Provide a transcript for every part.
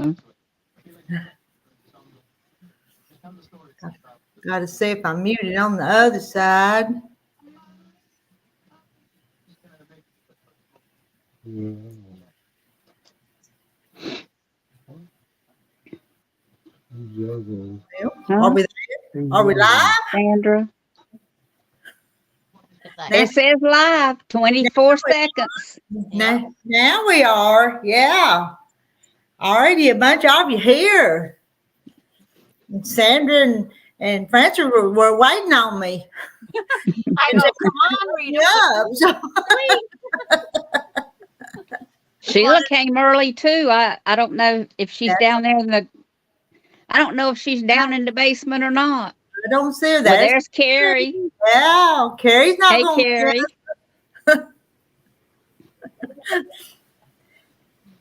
know. Got to see if I'm muted on the other side. Are we there? Are we live? Sandra. Like, It says live, 24 seconds. Now we are. Yeah. Already a bunch of you here. And Sandra and Francis were waiting on me. I know, come on, Rita. Sheila came early too. I don't know if she's down there in the. I don't know if she's down in the basement or not. I don't see her. Well, there's Carrie. Yeah, Carrie's not Hey, going Carrie.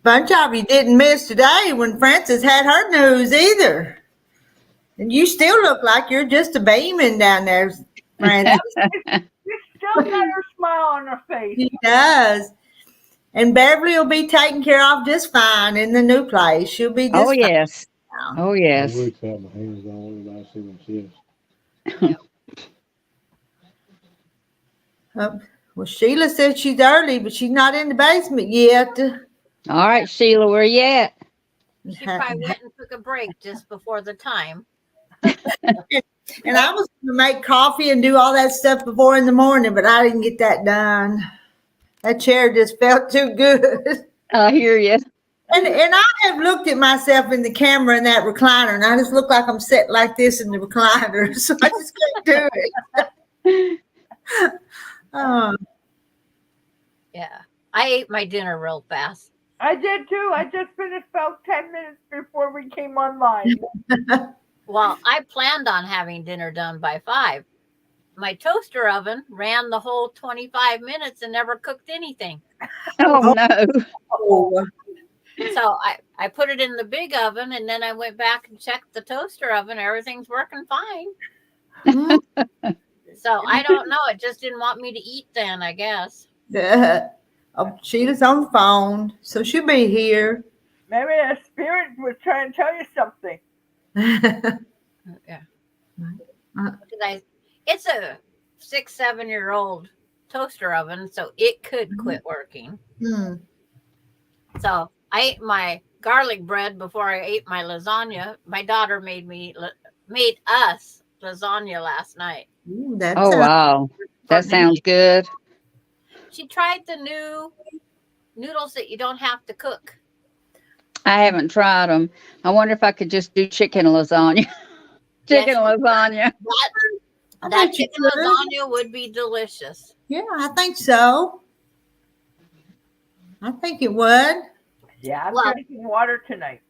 Bunch of you didn't miss today when Frances had her news either. And you still look like you're just a beaming down there, Frances. You still got her smile on her face. She does. And Beverly will be taken care of just fine in the new place. She'll be just Oh, fine. yes. Oh, yes. I wish I had my hands on it. I see what she is. Well, Sheila said she's early, but she's not in the basement yet. All right, Sheila, where you at? She probably went and took a break just before the time. And I was going to make coffee and do all that stuff before in the morning, but I didn't get that done. That chair just felt too good. I hear you. And I have looked at myself in the camera in that recliner, and I just look like I'm sitting like this in the recliner, so I just can't do it. Yeah. I ate my dinner real fast. I did too. I just finished about 10 minutes before we came online. Well, I planned on having dinner done by 5. My toaster oven ran the whole 25 minutes and never cooked anything. Oh, no. Oh. So I put it in the big oven, and then I went back and checked the toaster oven. Everything's working fine. So I don't know. It just didn't want me to eat then, I guess. Oh, Sheila's on the phone, so she'll be here. Maybe a spirit was trying to tell you something. Yeah. It's a 6-7-year-old toaster oven, so it could quit working. So I ate my garlic bread before I ate my lasagna. My daughter made us lasagna last night. Oh, wow. That sounds good. She tried the new noodles that you don't have to cook. I haven't tried them. I wonder if I could just do chicken lasagna. Lasagna. That chicken lasagna would be delicious. Yeah, I think so. I think it would. Yeah, I'm drinking water tonight.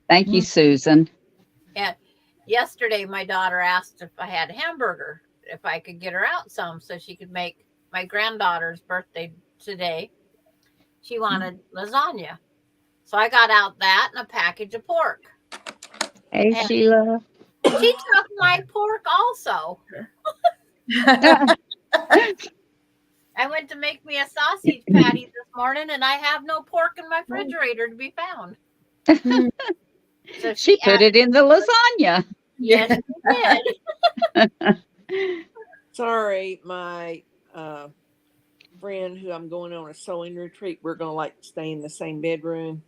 Thank you, Susan. And yesterday, my daughter asked if I had a hamburger, if I could get her out some so she could make my granddaughter's birthday today. She wanted lasagna. So I got out that and a package of pork. Hey, and Sheila. She took my pork also. I went to make me a sausage patty this morning, and I have no pork in my refrigerator to be found. So she put it in the lasagna. Yes, she did. Sorry, my friend who I'm going on a sewing retreat, we're going to stay in the same bedroom.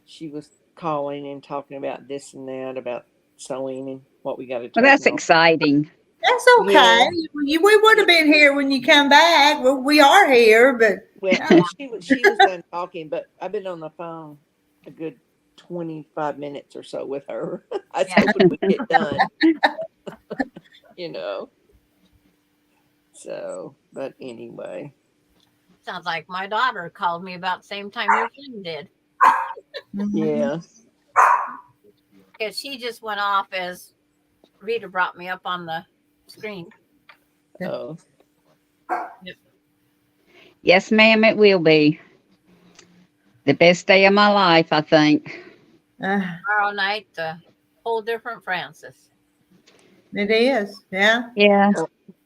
She was calling and talking about this and that, about sewing and what we got to do. Well, that's exciting. That's okay. Yeah. We would have been here when you come back. Well, we are here, but she was done talking, but I've been on the phone a good 25 minutes or so with her. I was hoping we'd get done. So, but anyway. Sounds like my daughter called me about the same time your friend did. Yeah. Because she just went off as Rita brought me up on the screen. Oh. Yep. Yes, ma'am, it will be. The best day of my life, I think. Tomorrow night, a whole different Francis. It is, yeah. Yeah.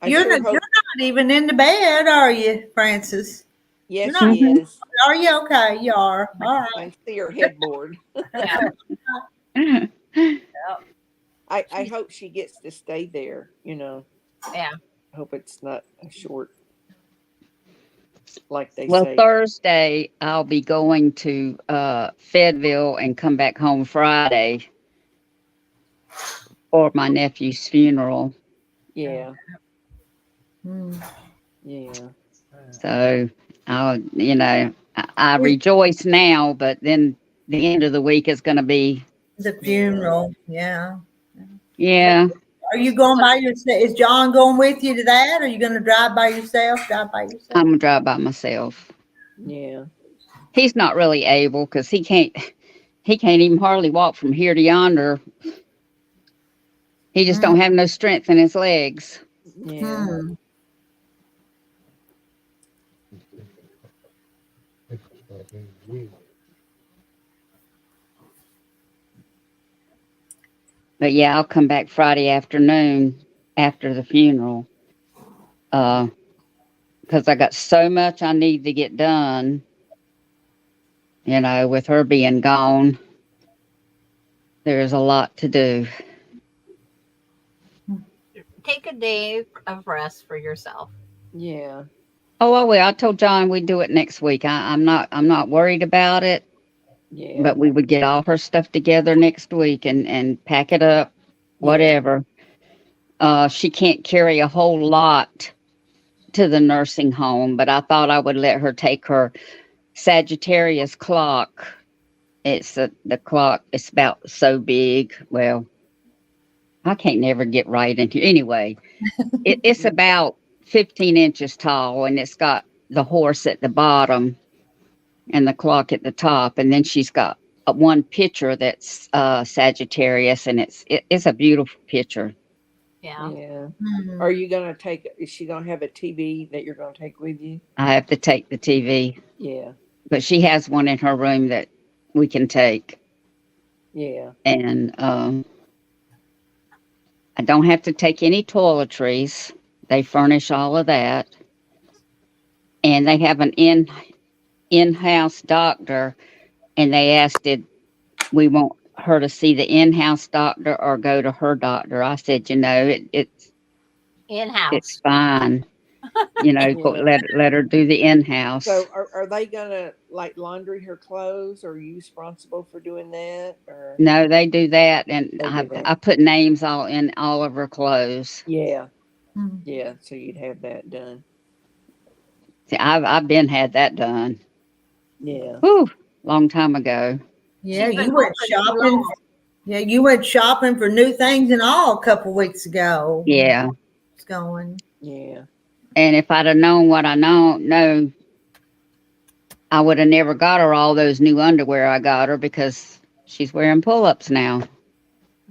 You're not even in the bed, are you, Francis? Yes, No. she is. Are you okay? You are. All right. I see her headboard. Yeah. I hope she gets to stay there. Yeah. I hope it's not a short, like they Well, say. Thursday I'll be going to Fayetteville and come back home Friday for my nephew's funeral. Yeah, Mm. yeah, So I rejoice now, but then the end of the week is going to be, The funeral. Yeah. yeah. Are you going by yourself? Is John going with you to that? Or are you going to drive by yourself? Drive by yourself? I'm gonna drive by myself. yeah. He's not really able because he can't even hardly walk from here to yonder. He just don't have no strength in his legs. Yeah. Hmm. But yeah, I'll come back Friday afternoon after the funeral. Because I got so much I need to get done, with her being gone. There's a lot to do. Take a day of rest for yourself. Yeah. Oh, I will. I told John we'd do it next week. I'm not worried about it, Yeah. but we would get all her stuff together next week and pack it up, whatever. She can't carry a whole lot to the nursing home, but I thought I would let her take her Sagittarius clock. It's the clock. It's about so big. Well, I can't never get right in here. Anyway, it's about 15 inches tall, and it's got the horse at the bottom and the clock at the top, and then she's got one picture that's Sagittarius, and it's a beautiful picture. Yeah. Yeah. Hmm. Are you gonna take? Is she gonna have a TV that you're gonna take with you? I have to take the TV, Yeah. but she has one in her room that we can take, Yeah. and I don't have to take any toiletries. They furnish all of that, and they have an in-house doctor, and they asked did we want her to see the in-house doctor or go to her doctor. I said, it's In-house. fine. Yeah. Let her do the in-house. So are they gonna like laundry her clothes? Or are you responsible for doing that? Or No, they do that, and They do that. I put names all in all of her clothes. yeah, Hmm. yeah. So you'd have that done. See, I've been had that done. Yeah. Whew, long time ago. Yeah, She's been you went hoping too shopping. long. Yeah, you went shopping for new things and all a couple weeks ago. Yeah, It's going. Yeah. and if I'd have known what I know, I would have never got her all those new underwear I got her because she's wearing pull-ups now.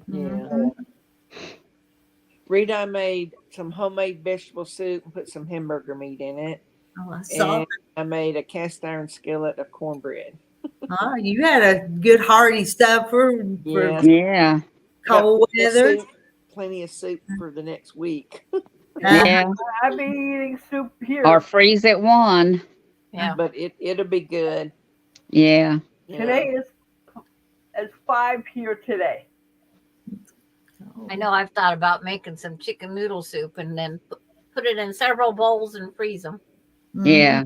Yeah. Mhm. Rita, I made some homemade vegetable soup and put some hamburger meat in it. Oh, I saw. And I made a cast iron skillet of cornbread. Oh, you had a good hearty stuff for Yeah. Yeah, cold Got weather. plenty of soup for the next week. yeah. I've been eating soup here. Or freeze at one. Yeah. But it'll be good. Yeah. you Today know. is 5 here today. I know I've thought about making some chicken noodle soup and then put it in several bowls and freeze them. Mhm. Yeah.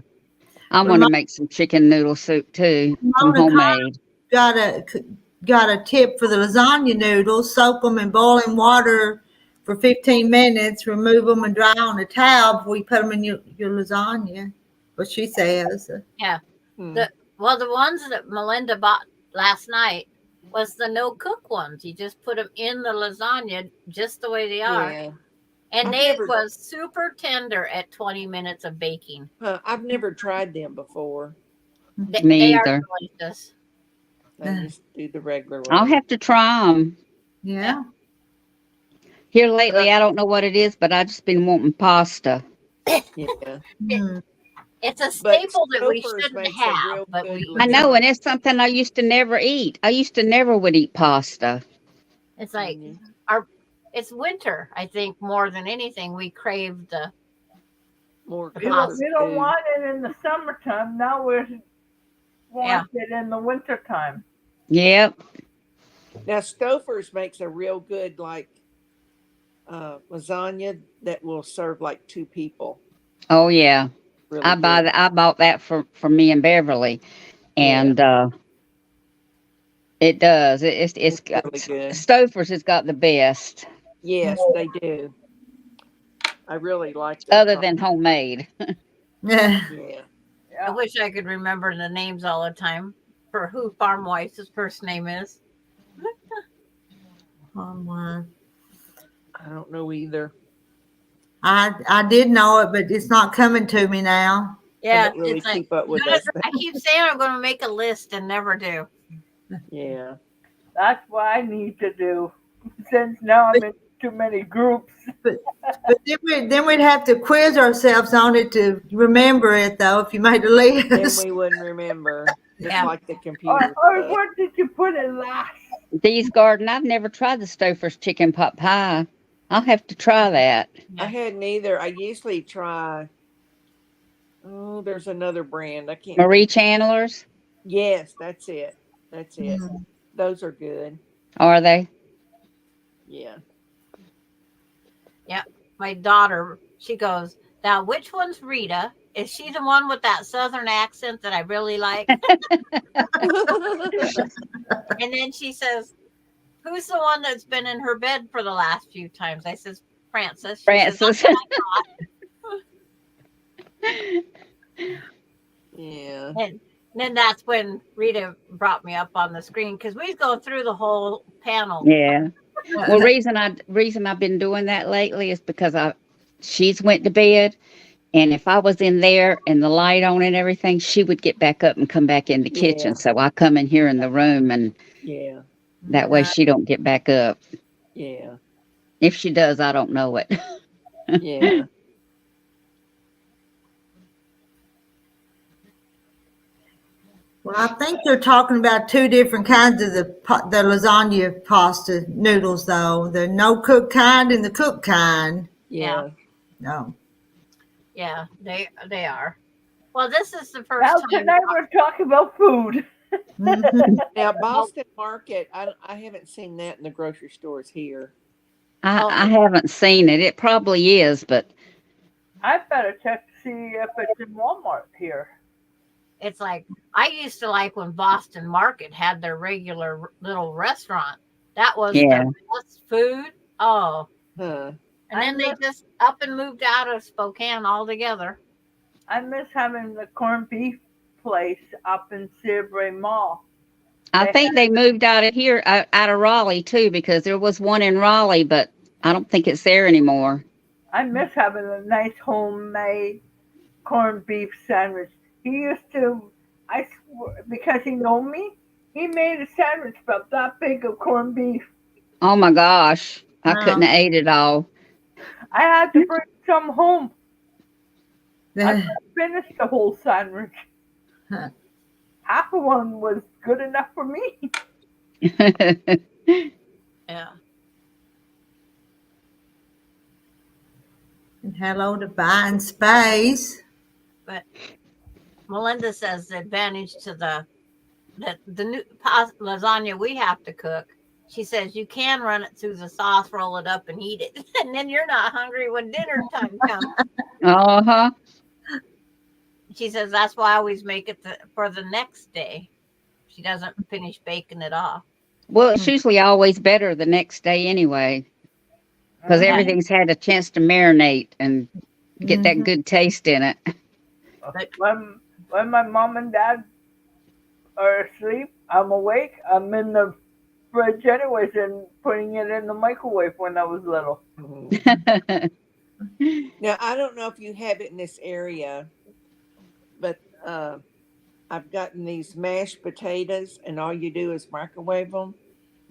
I want to make some chicken noodle soup too. Some Ramona homemade. Got a tip for the lasagna noodles. Soak them in boiling water for 15 minutes. Remove them and dry on a towel before you put them in your lasagna. What she says. Hmm. The ones that Melinda bought last night was the no cook ones. You just put them in the lasagna just the way they are, Yeah. and I've they never- was super tender at 20 minutes of baking. I've never tried them before. Me They are either. delicious. I just do the regular way. I'll have to try them. Yeah. Here lately, I don't know what it is, but I just been wanting pasta. Yeah. Mm. It's a But staple that we Stouffer's shouldn't makes a have, real but good we. I know, and it's something I used to never eat. I used to never would eat pasta. It's like Mhm. it's winter. I think more than anything, we crave the more The We don't, comfort pasta. we don't food. want it in the summertime. Now we Yeah. want it in the wintertime. Yep. Now Stouffer's makes a real good like lasagna that will serve like two people. Oh yeah. Really good. I bought that for me and Beverly, Yeah, and it does. It's it's got really good. Stouffer's has got the best, Yes, they do. I really like their other product. than homemade. Yeah. Yeah. I Yeah. wish I could remember the names all the time for who Farm Wife's first name is. Online. I don't know either. I did know it, but it's not coming to me now. I Yeah, don't really it's like keep up with that stuff. I keep saying I'm going to make a list and never do. Yeah. That's what I need to do. Since now I'm in too many groups. But then we'd have to quiz ourselves on it to remember it though. If you made a Then list, we wouldn't remember. Just Yeah. like the Or, computer or stuff. what did you put it last? These garden, I've never tried the Stouffer's chicken pot pie. I'll have to try that. I hadn't either. I usually try. Oh, there's another brand. I can't. Marie Chandler's, Yes, that's it. That's it. Mm. Those are good. are they? Yeah. My daughter, she goes, now which one's Rita? Is she the one with that southern accent that I really like? And then she says, who's the one that's been in her bed for the last few times? I says, Frances. She says, Francis. that's what I Yeah. thought. And then that's when Rita brought me up on the screen because we was going through the whole panel. Yeah. Well, reason I've been doing that lately is because she's went to bed, and if I was in there and the light on and everything, she would get back up and come back in the Yeah. kitchen. So I come in here in the room, and Yeah. that way she don't get back up. Yeah. If she does, I don't know it. Yeah. Well, I think they're talking about two different kinds of the lasagna pasta noodles, though. The no cook kind and the cook kind. Yeah. No. Yeah, they are. Well, this is the first Now time. tonight we're talking about food. Mhm. Now Boston Market, I haven't seen that in the grocery stores here. I haven't seen it. It probably is, but I better check to see if it's in Walmart here. It's like I used to like when Boston Market had their regular little restaurant. That was yeah. the best food. Oh, Huh. and then they just up and moved out of Spokane altogether. I miss having the corned beef place up in Seabury Mall. I think they moved out of here, out of Raleigh too, because there was one in Raleigh, but I don't think it's there anymore. I miss having a nice homemade corned beef sandwich. He used to, I swear, because he know me, he made a sandwich about that big of corned beef. Oh my gosh, I couldn't Wow. have ate it all. I had to bring some home. I Yeah. couldn't finish the whole sandwich. Huh. Half of one was good enough for me. Yeah. And hello to buying space. But Melinda says the advantage to the new lasagna we have to cook. She says you can run it through the sauce, roll it up, and eat it, and then you're not hungry when dinner time comes. Uh-huh. She says that's why I always make it for the next day. She doesn't finish baking it off. Well, it's usually always better the next day anyway, because Yeah. everything's had a chance to marinate and get that Mhm. good taste in it. When my mom and dad are asleep, I'm awake. I'm in the fridge anyways and putting it in the microwave when I was little. Mhm. Now I don't know if you have it in this area, but I've gotten these mashed potatoes, and all you do is microwave them,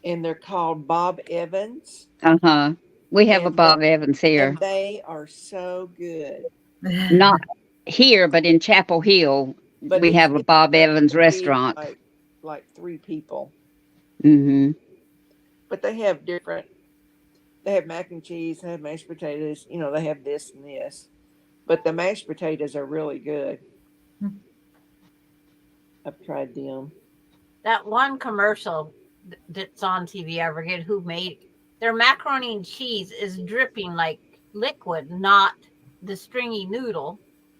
and they're called Bob Evans, Uh-huh. We have a and Bob Evans here. and they are so good. Not here, but in Chapel Hill, But we it's have a big Bob enough Evans to feed, restaurant. like 3 people. Hmm. But they have different. They have mac and cheese. They have mashed potatoes. You know, they have this and this. But the mashed potatoes are really good. Hmm. I've tried them. That one commercial that's on TV, I forget who made their macaroni and cheese is dripping like liquid, not the stringy noodle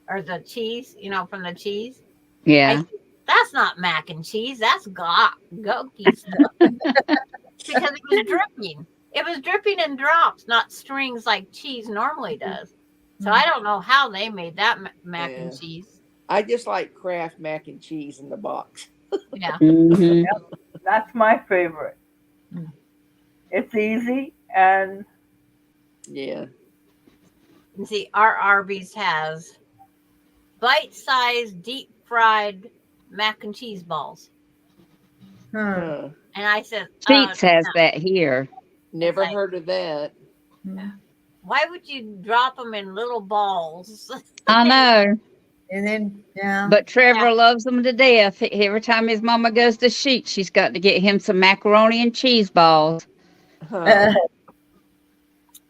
or the cheese, from the cheese. I Yeah. said, that's not mac and cheese. That's goaky stuff because it was dripping. It was dripping in drops, not strings like cheese normally does. So I don't know how they made that mac Yeah. and cheese. I just like Kraft mac and cheese in the box. Yeah. Hmm. That's my favorite. Mm. It's easy and Yeah. And see, our Arby's has bite-sized, deep-fried mac and cheese balls. Huh. Huh. And I said, Sheets has no. that here. Never like- heard of that. Why would you drop them in little balls? I know. And then, yeah. But Trevor loves them to death. Every time his mama goes to Sheets, she's got to get him some macaroni and cheese balls. Huh.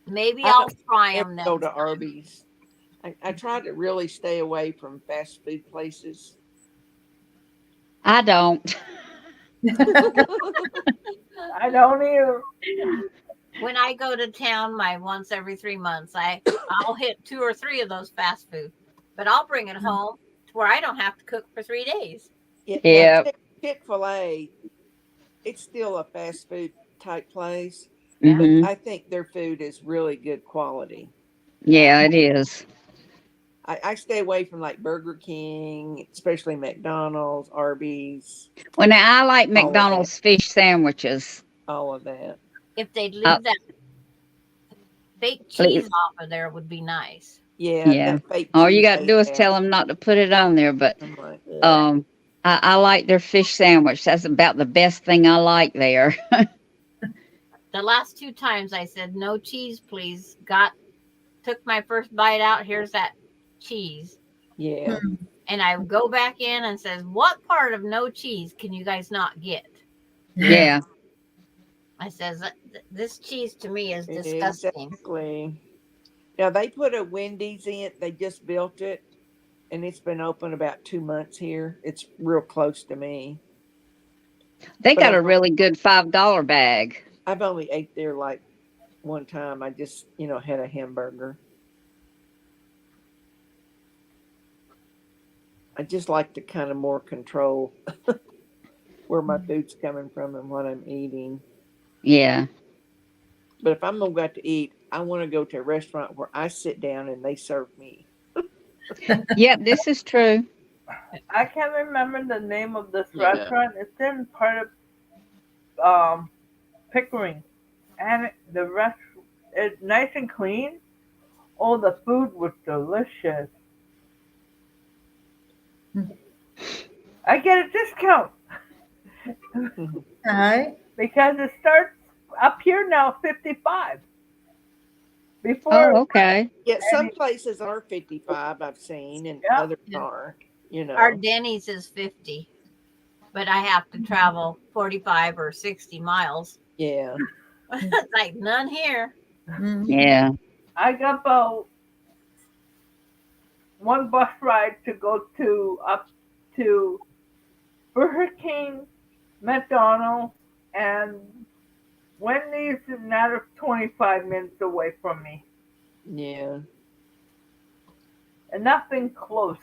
Maybe I I'll don't try ever them go next to time. Arby's. I try to really stay away from fast food places. I don't. I don't either. When I go to town, my once every 3 months, I'll hit 2 or 3 of those fast food, but I'll bring it home to where I don't have to cook for 3 days. Yeah. Chick-fil-A, it's still a fast food type place, Mhm. but I think their food is really good quality. Yeah, it is. I stay away from like Burger King, especially McDonald's, Arby's, Well, now I like All of that. McDonald's fish sandwiches. all of that. If they'd leave Uh, that fake Leave- cheese off of there, would be nice. Yeah, Yeah. that fake All you cheese got to they do is have. tell them not to put it on there. But I'm like, ugh. I like their fish sandwich. That's about the best thing I like there. The last 2 times I said no cheese, please. Took my first bite out. Here's that cheese, Yeah. and I go back in and says, "What part of no cheese can you guys not get?" Yeah. I says, "This cheese to me is disgusting." Exactly. Now they put a Wendy's in. They just built it, and it's been open about 2 months here. It's real close to me. They But got a I'm- really good $5 bag. I've only ate there like one time. I just, had a hamburger. I just like to kind of more control where my food's coming from and what I'm eating. Yeah. But if I'm going to go out to eat, I want to go to a restaurant where I sit down and they serve me. Yep, this is true. I can't remember the name of this Yeah. restaurant. It's in part of Pickering, and the rest it's nice and clean. Oh, the food was delicious. I get a discount All right. because it starts up here now 55. Before Oh, okay. Yeah, some places are 55, I've seen, and Yeah. others aren't. Our Denny's is 50, but I have to travel 45 or 60 miles. Yeah. It's like none here. Mhm. Yeah. I got about one bus ride to go up to Burger King, McDonald's, and Wendy's is another 25 minutes away from me. Yeah. And nothing close.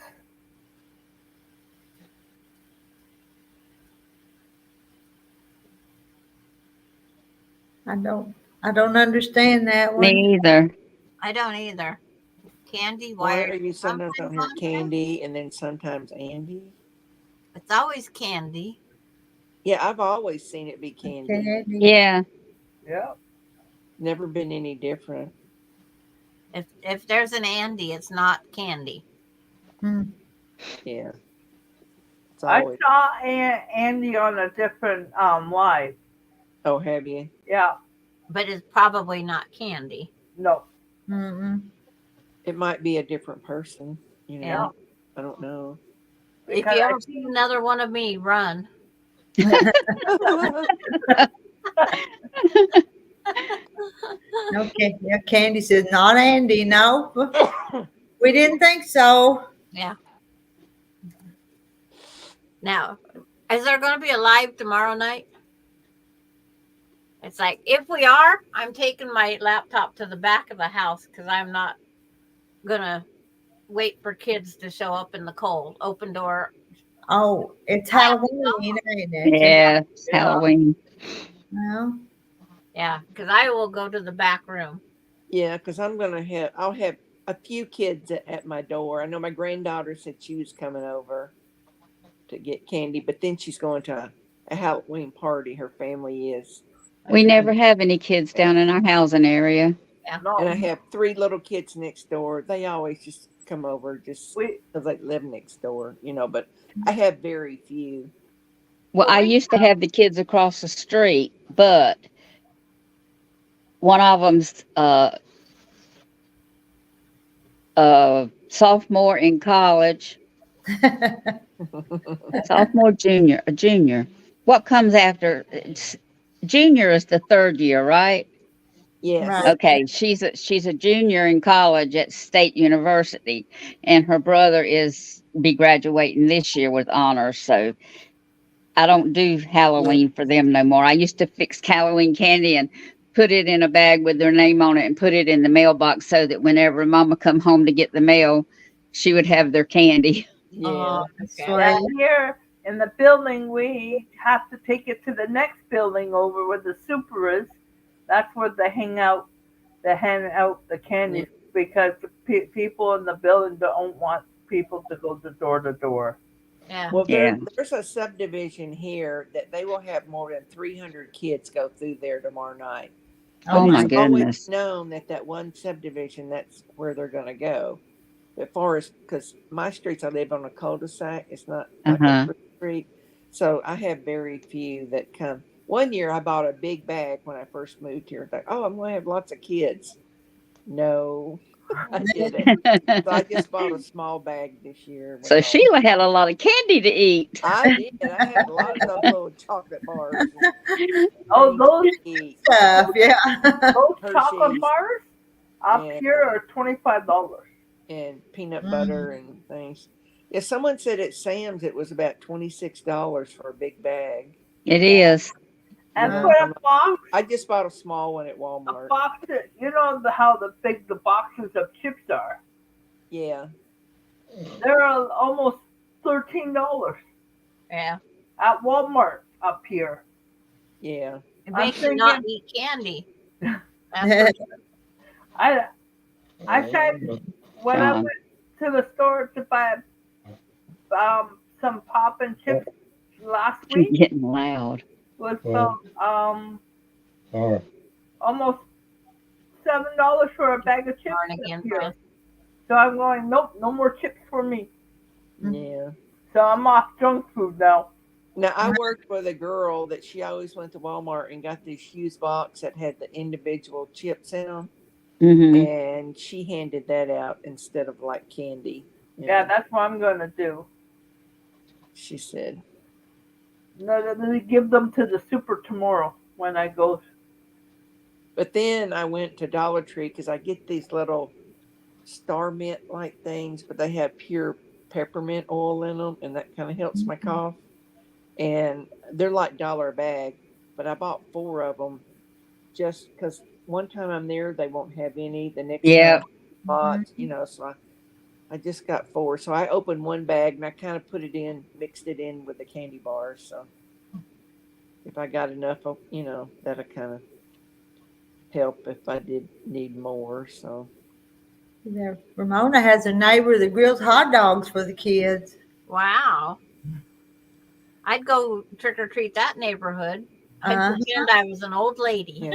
I don't understand that one. Me either. I don't either. Candy, Why why are you sometimes on here on there? Candy and then sometimes Andy? It's always candy. Yeah, I've always seen it be Candy. Candy. Yeah. Yeah. Never been any different. If there's an Andy, it's not candy. Hmm. Yeah. It's I always. saw Andy on a different live. Oh, have you? Yeah. But it's probably not candy. No. Mm-mm. It might be a different person. Yeah. I don't know. If Because you I ever see another one of me, run. Okay. Yeah, Candy says not Andy. No. We didn't think so. Yeah. Now, is there going to be a live tomorrow night? It's like, if we are, I'm taking my laptop to the back of the house because I'm not going to wait for kids to show up in the cold. Open door. Oh, it's Halloween, ain't it? Yeah, it's Yeah. Halloween. Well, Yeah, because I will go to the back room. Yeah, because I'll have a few kids at my door. I know my granddaughter said she was coming over to get candy, but then she's going to a Halloween party. Her family is. We never have any kids down in our housing area. No, And I have 3 little kids next door. They always just come over just we because they live next door, but I have very few. Well, I used to have the kids across the street, but one of them's sophomore in college, a junior. What comes after? Junior is the 3rd year, right? Yes. Right. Okay, she's a junior in college at State University, and her brother be graduating this year with honors. So I don't do Halloween for them no more. I used to fix Halloween candy and put it in a bag with their name on it and put it in the mailbox so that whenever Mama come home to get the mail, she would have their candy. Yeah. Okay. yeah, here in the building, we have to take it to the next building over where the super is. That's where they hang out. They hand out the candy because the people in the building don't want people to go door to door. Yeah. Well, Yeah. there's a subdivision here that they will have more than 300 kids go through there tomorrow night. Oh my It's always goodness. known that one subdivision, that's where they're going to go. As far as, because my streets, I live on a cul-de-sac. It's not like a free street. So I have very few that come. One year I bought a big bag when I first moved here. I thought, oh, I'm going to have lots of kids. No, I didn't. So I just bought a small bag this year. So Sheila had a lot of candy to eat. I did. I had lots of little chocolate bars. Oh, those Stuff, yeah. those chocolate Hershey's bars up and- here are $25. and peanut butter and things. Yeah, someone said at Sam's it was about $26 for a big bag. It is. And Yeah. for a box, I just bought a small one at Walmart. how big the boxes of chips are. Yeah. They're almost $13 Yeah. at Walmart up here. Yeah. It I'm makes you not thinking- eat candy. I said when I went to the store to buy some pop and chips last You're week getting loud. was Sorry. almost $7 for a bag of chips. Darn up again, here. Chris. So I'm going, nope, no more chips for me. Yeah. So I'm off junk food now. Now I worked with a girl that she always went to Walmart and got this huge box that had the individual chips in them, Hmm. and she handed that out instead of like candy. Yeah, that's what I'm gonna do. She said. No, let me give them to the super tomorrow when I go. But then I went to Dollar Tree because I get these little star mint like things, but they have pure peppermint oil in them, and that kind of helps my cough. And they're like $1 a bag, but I bought 4 of them just because one time I'm there, they won't have any. The next Yeah. time, lots, so I just got 4. So I opened one bag and I kind of mixed it in with the candy bars. So if I got enough, that'll kind of help if I did need more. So There. Ramona has a neighbor that grills hot dogs for the kids. Wow. I'd go trick or treat that neighborhood. I'd Uh-huh. pretend I was an old lady. Yeah.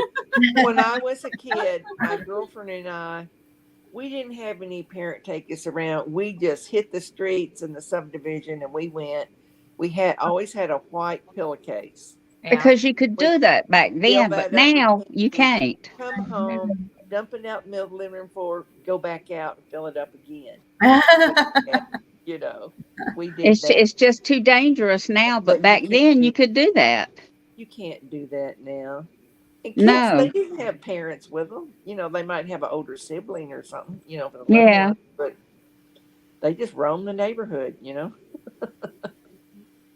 When I was a kid, my girlfriend and I, we didn't have any parent take us around. We just hit the streets and the subdivision and we went. We always had a white pillowcase. Yeah. Because you could do that back then, but that up now with you can't. Come home, dump it out in the middle of the living room floor, go back out and fill it up again. We did that. It's just too dangerous now, but But back you then can't you could do that. You can't do that now. And kids, No. they didn't have parents with them. They might have an older sibling or something, for the little Yeah. ones, but they just roam the neighborhood, you know.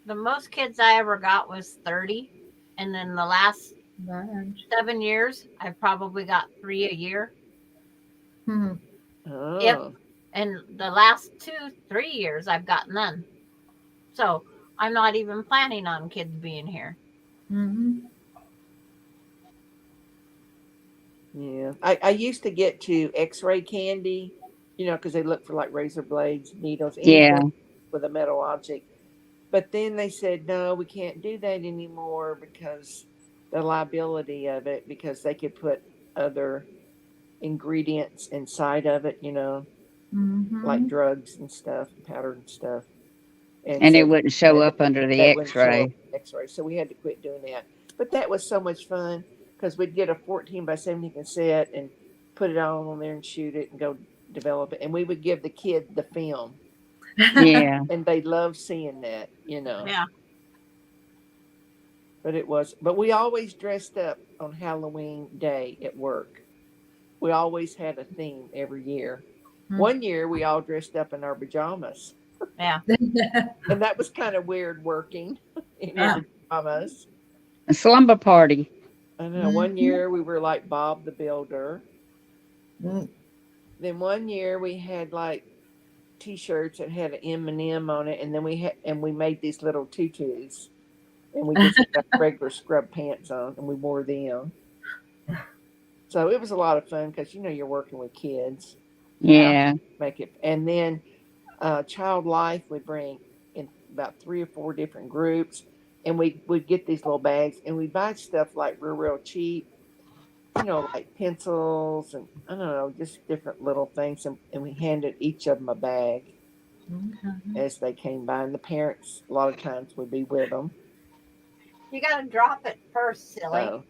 The most kids I ever got was 30. And then the last Bunch. 7 years, I've probably got 3 a year. Hmm. Oh, And the last 2, 3 years, I've got none. So I'm not even planning on kids being here. Hmm. yeah. I used to get to X-ray candy, you know, because they look for like razor blades, needles, Yeah. anything with a metal object. But then they said, no, we can't do that anymore because the liability of it, because they could put other ingredients inside of it, you know, like Hmm. drugs and stuff, powder and stuff. And And it so wouldn't show that, up under the that wouldn't show up X-ray. in X-ray. So we had to quit doing that. But that was so much fun because we'd get a 14 by 70 cassette and put it all on there and shoot it and go develop it. And we would give the kid the film, Yeah. and they loved seeing that, you know. Yeah. But we always dressed up on Halloween day at work. We always had a theme every year. One year we all dressed up in our pajamas. Yeah. And that was kind of weird working in your pajamas. A slumber party. I know. One year we were like Bob the Builder. Mm. Then one year we had like T-shirts that had an M&M on it, and then we made these little tutus, and we just got regular scrub pants on, and we wore them. So it was a lot of fun because you know you're working with kids. Yeah. Make it, and then Child Life would bring in about 3 or 4 different groups, and we'd get these little bags, and we'd buy stuff like real cheap, you know, like pencils and I don't know, just different little things, and we handed each of them a bag as they came by, and the parents a lot of times would be with them. You got to drop it first, silly. So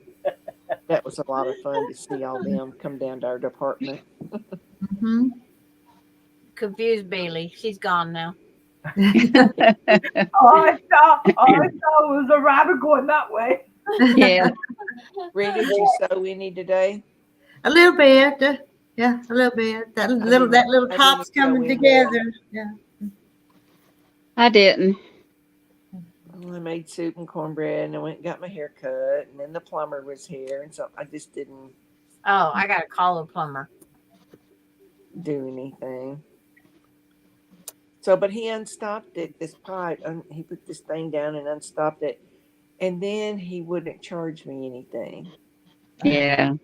that was a lot of fun to see all them come down to our department. Mm-hmm. Confused Bailey. She's gone now. Oh, I saw it was a rabbit going that way. Yeah. Rita, did you sew any today? A little bit. Yeah, a little bit. That little I top's didn't sew coming in together. Yeah. I didn't. Well, I made soup and cornbread, and I went and got my hair cut, and then the plumber was here, and so I just didn't Oh, I got to call the plumber. do anything. So, but he unstopped it, this pipe, and he put this thing down and unstopped it, and then he wouldn't charge me anything. Yeah.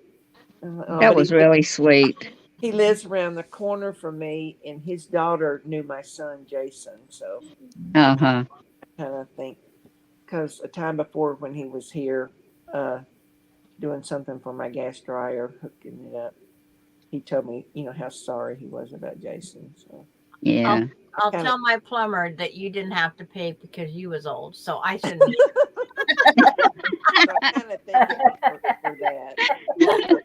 Oh, That but was really sweet. he lives around the corner from me, and his daughter knew my son Jason, so Uh-huh. I kind of think because a time before when he was here doing something for my gas dryer, hooking it up, he told me, you know, how sorry he was about Jason. So Yeah. I'll kinda- tell my plumber that you didn't have to pay because you was old, so I shouldn't. So I kind of think it was for that,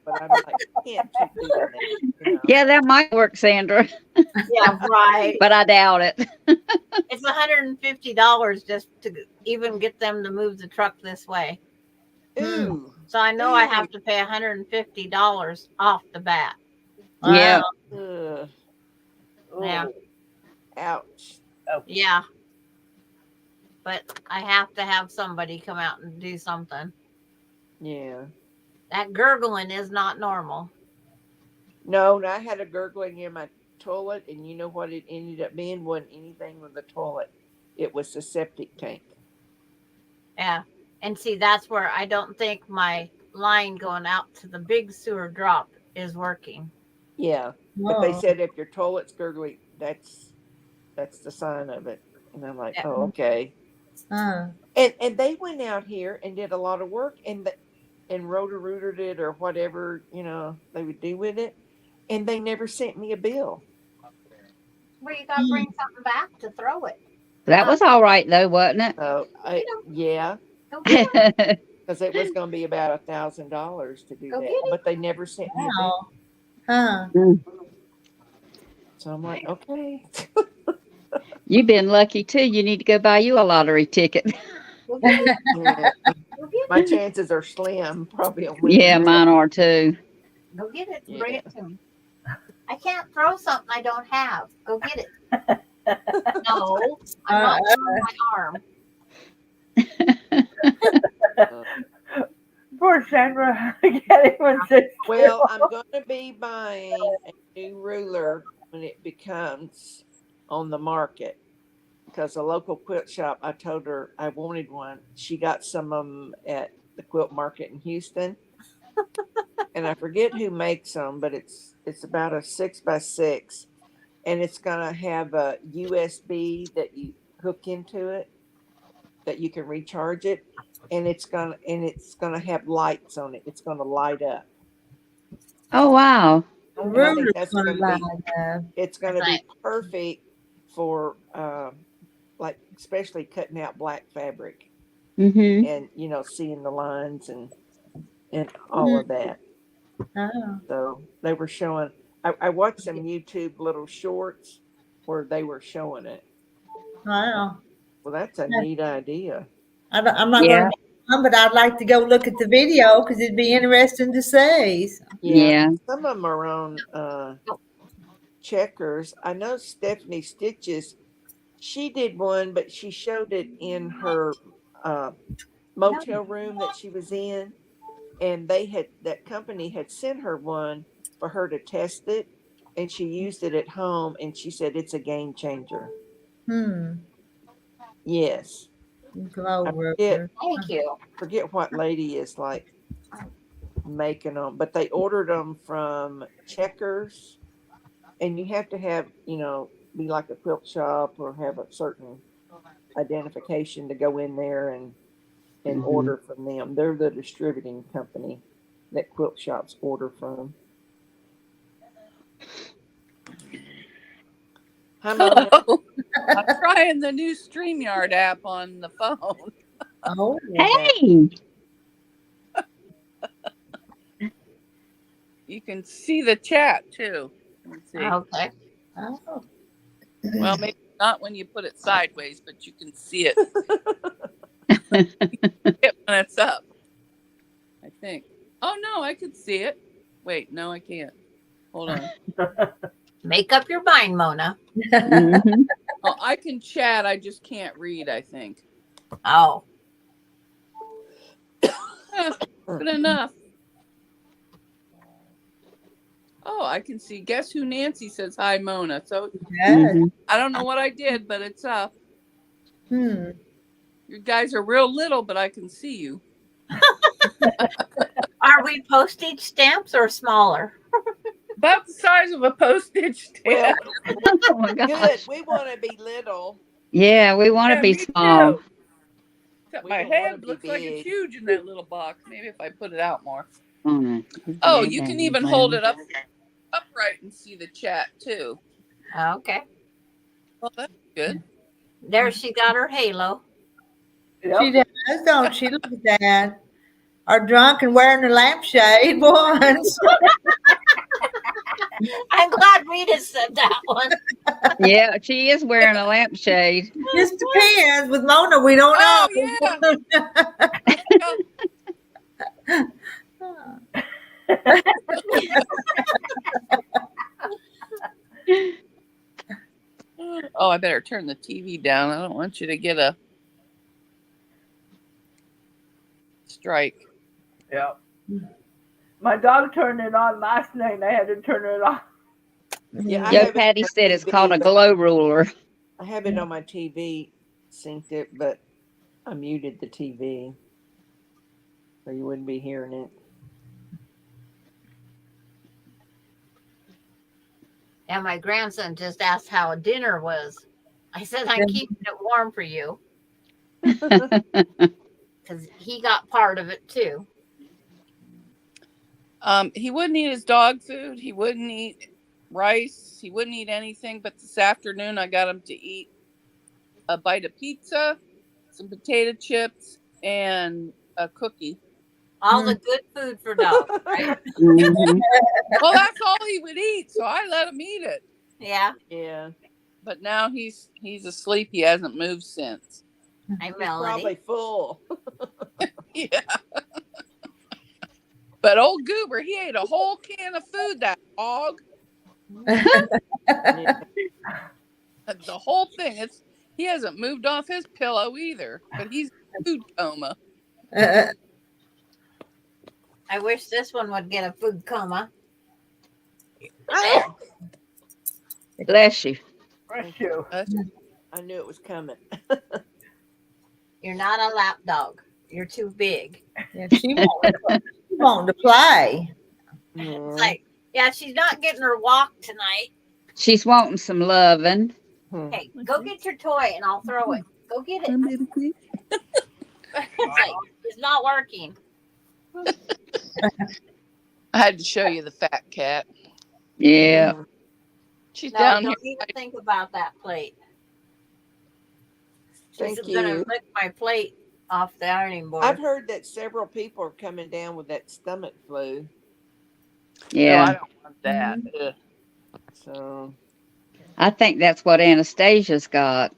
but I'm like, I can't keep doing that. You know? Yeah, that might work, Sandra, Yeah, right. but I doubt it. It's $150 just to even get them to move the truck this way. Ooh, So I know I have to pay $150 off the bat. Yeah. ugh, Yeah. ouch. Yeah. But I have to have somebody come out and do something. Yeah. That gurgling is not normal. No, I had a gurgling in my toilet, and you know what it ended up being? Wasn't anything with the toilet. It was the septic tank. Yeah. And see, that's where I don't think my line going out to the big sewer drop is working. Yeah, but they said if your toilet's gurgling, that's the sign of it. And I'm like, Yeah. oh, okay. Uh, And they went out here and did a lot of work, and rotor-rooted it or whatever, you know, they would do with it, and they never sent me a bill. Well, you got to bring something back to throw it. That was all right, though, wasn't So yeah, Go get it. it? because it was going to be about $1,000 to do Go that, get it. but they never sent me a bill. wow. So I'm like, okay. You've been lucky, too. You need to go buy you a lottery ticket. Go get it. Yeah, Go get my it. chances are slim, probably on winning. Yeah, mine are, too. Go get it. And Yeah. bring it to me. I can't throw something I don't have. Go get it. No, I'm not throwing my arm. Poor Sandra. Getting one says Well, I'm going to be buying a new ruler when it becomes on the market because a local quilt shop, I told her I wanted one. She got some of them at the quilt market in Houston, and I forget who makes them, but it's about a 6x6, and it's going to have a USB that you hook into it that you can recharge it, and it's gonna have lights on it. It's gonna light up. Oh, wow. The And I think ruler's that's gonna gonna lie be up. it's gonna Right. be perfect for like especially cutting out black fabric Mm-hmm. and seeing the lines and all of that. Oh, So they were showing. I watched some YouTube little shorts where they were showing it. wow. Well, that's a neat idea. I'm not Yeah. gonna be one, but I'd like to go look at the video because it'd be interesting to see. Yeah, Yeah. some of them are on Checkers. I know Stephanie Stitches. She did one, but she showed it in her uh, motel room that she was in, and that company had sent her one for her to test it, and she used it at home, and she said it's a game changer. Yes, Glow I ruler. Thank you. forget what lady is like making them, but they ordered them from Checkers, and you have to have be like a quilt shop or have a certain identification to go in there and Mhm. order from them. They're the distributing company that quilt shops order from. Hi, Mona. Hello. I'm trying the new StreamYard app on the phone. Oh, Hey. You can see the chat too. Let me see. Okay. oh. Well, maybe not when you put it sideways, but you can see it when it's up. I think. Oh no, I could see it. Wait, no, I can't. Hold on. Make up your mind, Mona. Mm-hmm. Oh, I can chat. I just can't read. I think. Oh, Good enough. Oh, I can see. Guess who Nancy says hi, Mona. So Yes. Mm-hmm. I don't know what I did, but it's up. Hmm. You guys are real little, but I can see you. are we postage stamps or smaller? About the size of a postage Well, stamp. Oh my good. gosh. We want to be little. Yeah, we want to Yeah, be me small. too. Except We my don't want to head be looks like it's big. huge in that little box. Maybe if I put it out more. Oh, no. Oh, you can even hold it up upright and see the chat too. Okay. Well, that's good. There she got her halo. She does, don't she? Look at that. Are drunk and wearing a lampshade once. I'm glad Rita said that one. Yeah, she is wearing a lampshade. Just depends. With Mona, we don't know. Oh Oh, I better turn the TV down. I don't want you to get a strike. Yeah. My dog turned it on last night and I had to turn it off. Yeah, I Joe have it Patty on said it's TV, called a but glow ruler. I have it on my TV, synced it, but I muted the TV so you wouldn't be hearing it. And my grandson just asked how dinner was. I said, I'm keeping it warm for you because he got part of it too. He wouldn't eat his dog food. He wouldn't eat rice. He wouldn't eat anything. But this afternoon, I got him to eat a bite of pizza, some potato chips, and a cookie. All the good food for dogs, right? Mhm. Well, that's all he would eat, so I let him eat it. Yeah. Yeah. But now he's asleep. He hasn't moved since. Hi, He's Melody. probably full. Yeah. But old Goober, he ate a whole can of food, that dog. Yeah. The whole thing. He hasn't moved off his pillow either, but he's in food coma. I wish this one would get a food coma. Bless you. Bless you. I knew it was coming. You're not a lap dog. You're too big. Yeah, she wanting to play. It's like, yeah, she's not getting her walk tonight. She's wanting some loving. Hey, go get your toy and I'll throw it. Go get it. It's like, it's not working. I had to show you the fat cat. Yeah. She's No, down don't here. even think about that plate. She's Thank gonna you. lick my plate off the ironing board. I've heard that several people are coming down with that stomach flu. No, I Yeah. don't want that. Ugh. So I think that's what Anastasia's got.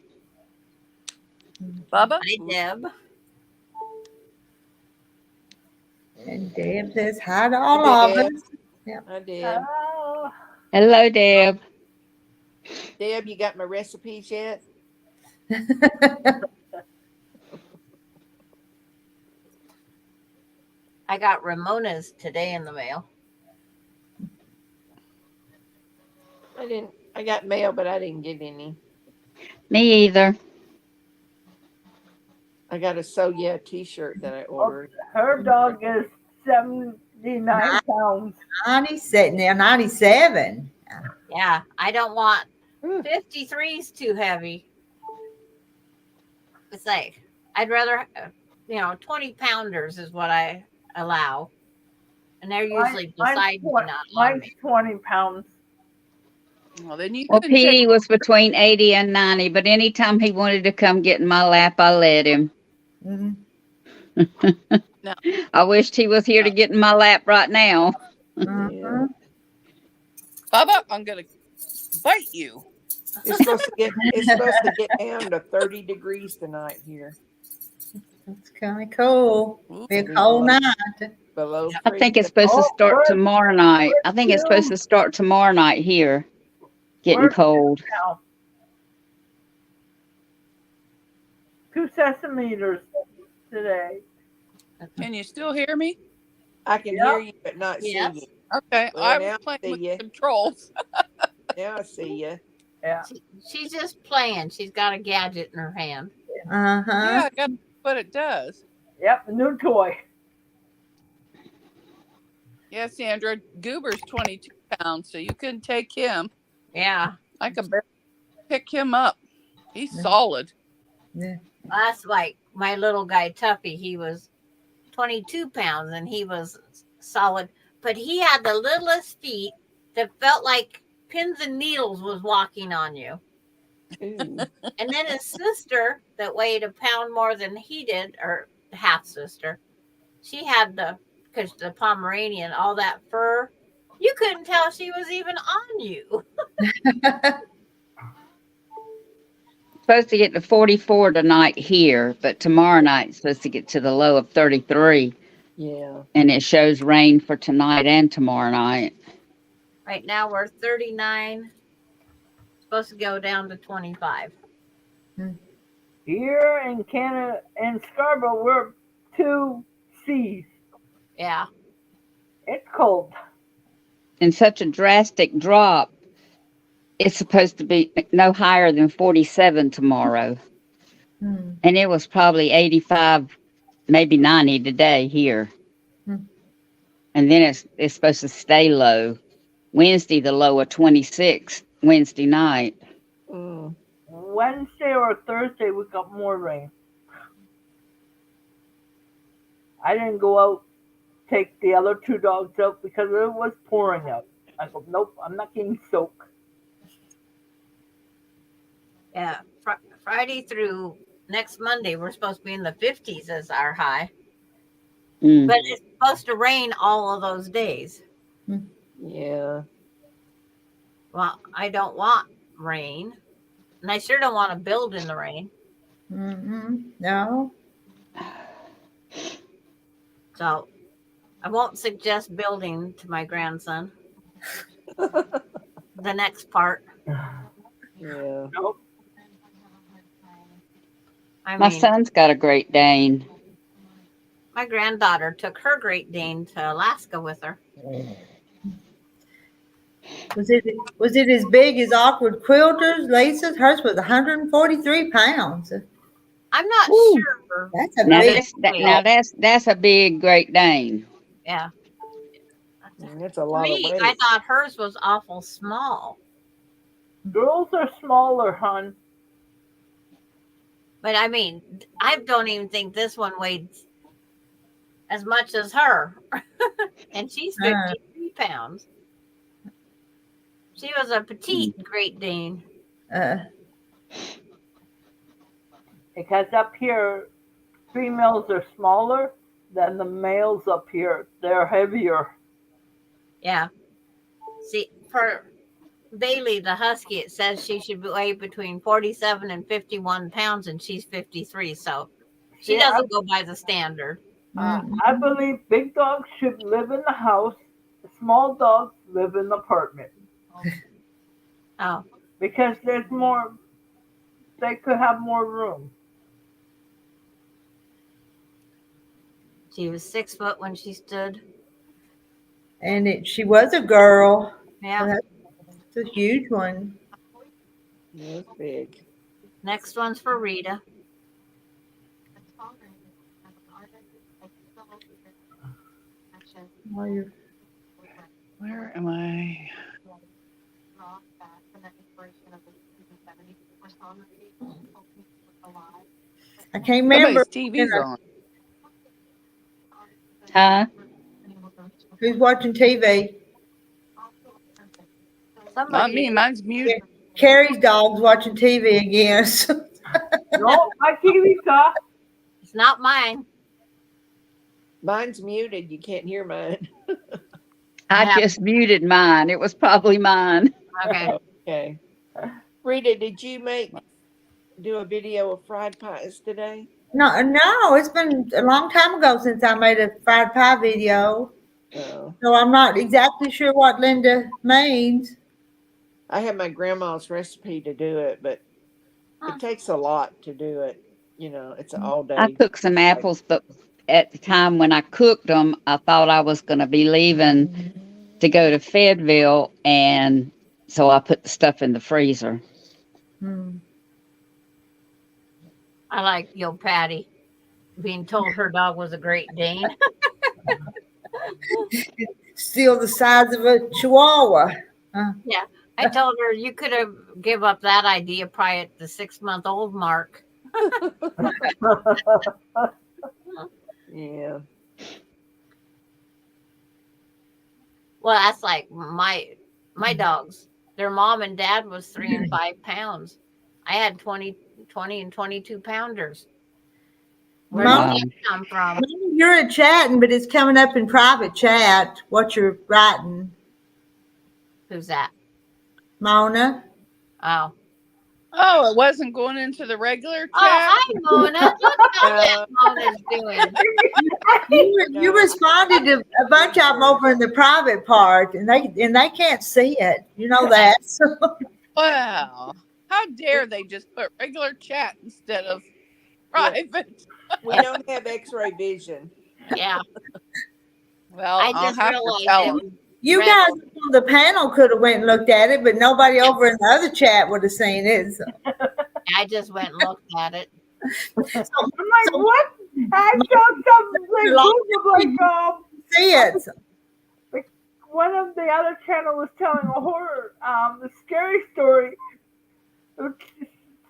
Bubba? Hi, Deb. And Deb says hi to all of us. I did. Oh, Hello, Deb. Deb, you got my recipes yet? I got Ramona's today in the mail. I didn't. I got mail, but I didn't get any. Me either. I got a So Yeah T-shirt that I ordered. her dog is 79 pounds. 97 now, 97. Yeah, I don't want Ooh. 53's too heavy. It's like, I'd rather, 20 pounders is what I allow. And they're usually beside me, not on Mine's me. 20 pounds. Well, then you Well, can take. Petey was between 80 and 90, but anytime he wanted to come get in my lap, I let him. Mhm. No. I wished he was here to get in my lap right now. Mhm. Bubba, I'm going to bite you. It's supposed to get down to 30 degrees tonight here. That's kind of cool. Ooh. Be a cold night. Below I think it's freezing. supposed to start where's- tomorrow night. I think it's supposed to start tomorrow night here. Getting Where's cold. Now, 2 centimeters today. Can you still hear me? I can hear you, but not see Yes. you. Okay. Well, I now was playing I see with ya. the controls. Now I see you. Yeah. She's just playing. She's got a gadget in her hand. Uh-huh. Yeah, I got what it does. Yep, a new toy. Yeah, Sandra, Goober's 22 pounds, so you couldn't take him. Yeah. I could barely pick him up. He's solid. Yeah. That's like my little guy, Tuffy. He was 22 pounds and he was solid, but he had the littlest feet that felt like pins and needles was walking on you. Ooh. And then his sister, that weighed a pound more than he did, or half sister, she had because the Pomeranian, all that fur, you couldn't tell she was even on you. Supposed to get to 44 tonight here, but tomorrow night it's supposed to get to the low of 33. Yeah. And it shows rain for tonight and tomorrow night. Right now we're 39, supposed to go down to 25. Here in Canada, in Scarborough, we're 2 C's. Yeah. It's cold. And such a drastic drop. It's supposed to be no higher than 47 tomorrow. Hmm. And it was probably 85, maybe 90 today here. Hmm. And then it's supposed to stay low. Wednesday, the low of 26, Wednesday night. Mm. Wednesday or Thursday, we got more rain. I didn't go out, take the other 2 dogs out because it was pouring out. I go, nope, I'm not getting soaked. Yeah. Friday through next Monday, we're supposed to be in the 50s as our high. Mm. But it's supposed to rain all of those days. Yeah. Well, I don't want rain. And I sure don't want to build in the rain. Mm-hmm. No. So I won't suggest building to my grandson. the next part. Yeah. Nope. I My mean, son's got a Great Dane. my granddaughter took her Great Dane to Alaska with her. Was it as big as Awkward Quilters, Lisa's? Hers was 143 pounds. I'm not Ooh. sure. That's a Now big. that's a big Great Dane. Yeah. That's a To lot of me, I weight. thought hers was awful small. Girls are smaller, hon. But I mean, I don't even think this one weighed as much as her. And she's 53 pounds. She was a petite Great Dane. Because up here, females are smaller than the males up here. They're heavier. Yeah. See, for Bailey, the husky, it says she should weigh between 47 and 51 pounds, and she's 53. So she See, doesn't go by the standard. I believe big dogs should live in the house. Small dogs live in the apartment Oh, because there's more. They could have more room. she was 6 foot when she stood. And she was a girl. Yeah. That's a huge one. That's big. Next one's for Rita. Where am I? I can't remember Somebody's TV's on. Huh? who's watching TV. Not Somebody. me. Mine's muted. Carrie's dog's watching TV again. No, my TV's off. It's not mine. Mine's muted. You can't hear mine. I Yeah. just muted mine. It was probably mine. Okay. Okay. Rita, did you do a video of fried pies today? No, it's been a long time ago since I made a fried pie video. Oh. So I'm not exactly sure what Linda means. I had my grandma's recipe to do it, but it takes a lot to do it. You know, it's an all day. I cooked some apples, but at the time when I cooked them, I thought I was going to be leaving to go to Fayetteville, and so I put the stuff in the freezer. I like Yo Patty being told her dog was a Great Dane. Still the size of a chihuahua. I told her you could have give up that idea probably at the 6-month-old mark. Yeah. Well, that's like my dogs. Their mom and dad was 3 and 5 pounds. I had 20 and 22 pounders. Where Mom, did that come from? you're chatting, but it's coming up in private chat what you're writing. Who's that? Mona. Oh. Oh, it wasn't going into the regular chat. Oh, hi, Mona. Look how that Mona's doing. You responded to a bunch of them over in the private part, and they can't see it. You know that. Wow. How dare they just put regular chat instead of private? We don't have X-ray vision. Yeah. Well, I I'll just have to realized tell it them. was You red. guys on the panel could have went and looked at it, but nobody over in the other chat would have seen it. So. I just went and looked at it. I'm like, what? I saw something like See it. one of the other channel was telling a horror, a scary story,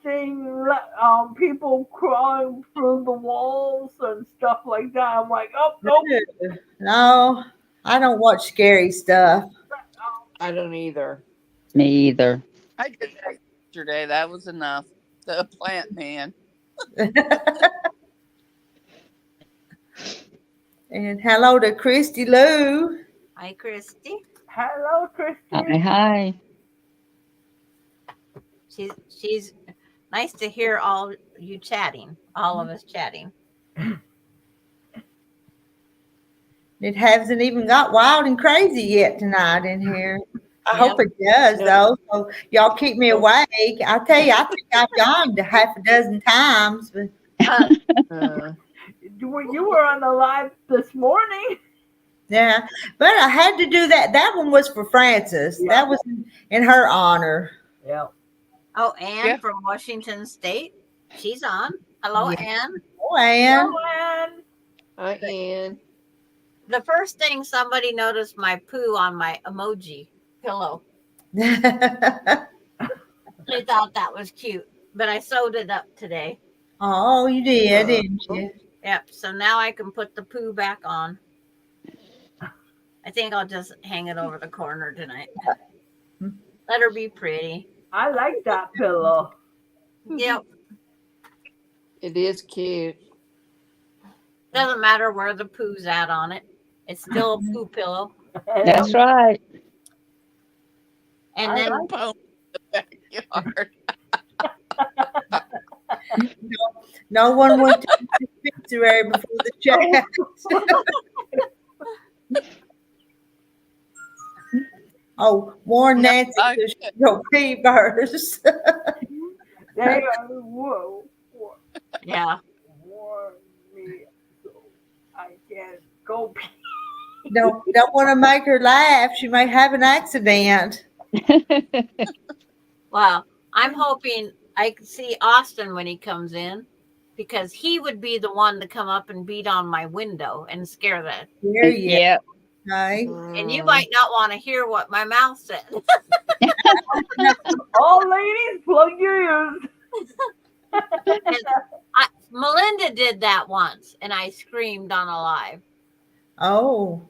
seeing people crawling through the walls and stuff like that. I'm like, oh nope. No, I don't watch scary stuff. I don't either. Me either. I did that yesterday. That was enough. The plant man. And hello to Christy Lou. Hi, Christy. Hello, Christy. Hi. She's nice to hear all you chatting, all of us chatting. It hasn't even got wild and crazy yet tonight in here. I hope it does, No. though. So y'all keep me awake. I tell you, I think I've yawned half a dozen times. But Uh, Uh, You were on the live this morning. yeah, but I had to do that. That one was for Frances. Yeah. That was in her honor. Yeah. oh, Anne Yeah. from Washington State. She's on. Hello, Yeah. Anne. Oh, Ann. Joanne. I am. The first thing somebody noticed my poo on my emoji pillow. They thought that was cute, but I sewed it up today. Oh, you did, didn't you? Yep. So now I can put the poo back on. I think I'll just hang it over the corner tonight. Let her be pretty. I like that pillow. Yep. It is cute. Doesn't matter where the poo's at on it. It's still a poo pillow. That's right. And I then like- Pony in the backyard. No one went to the dispensary before the chat. Oh, warn No, Nancy I- so she go pee first. They are, whoa, yeah. warn me so I can go pee. Don't want to make her laugh. She may have an accident. Well, I'm hoping I can see Austin when he comes in because he would be the one to come up and beat on my window and scare the. There you Yeah. okay. And you might not want to hear what my mouth said. All ladies, plug your ears. Melinda did that once and I screamed on a live. Oh,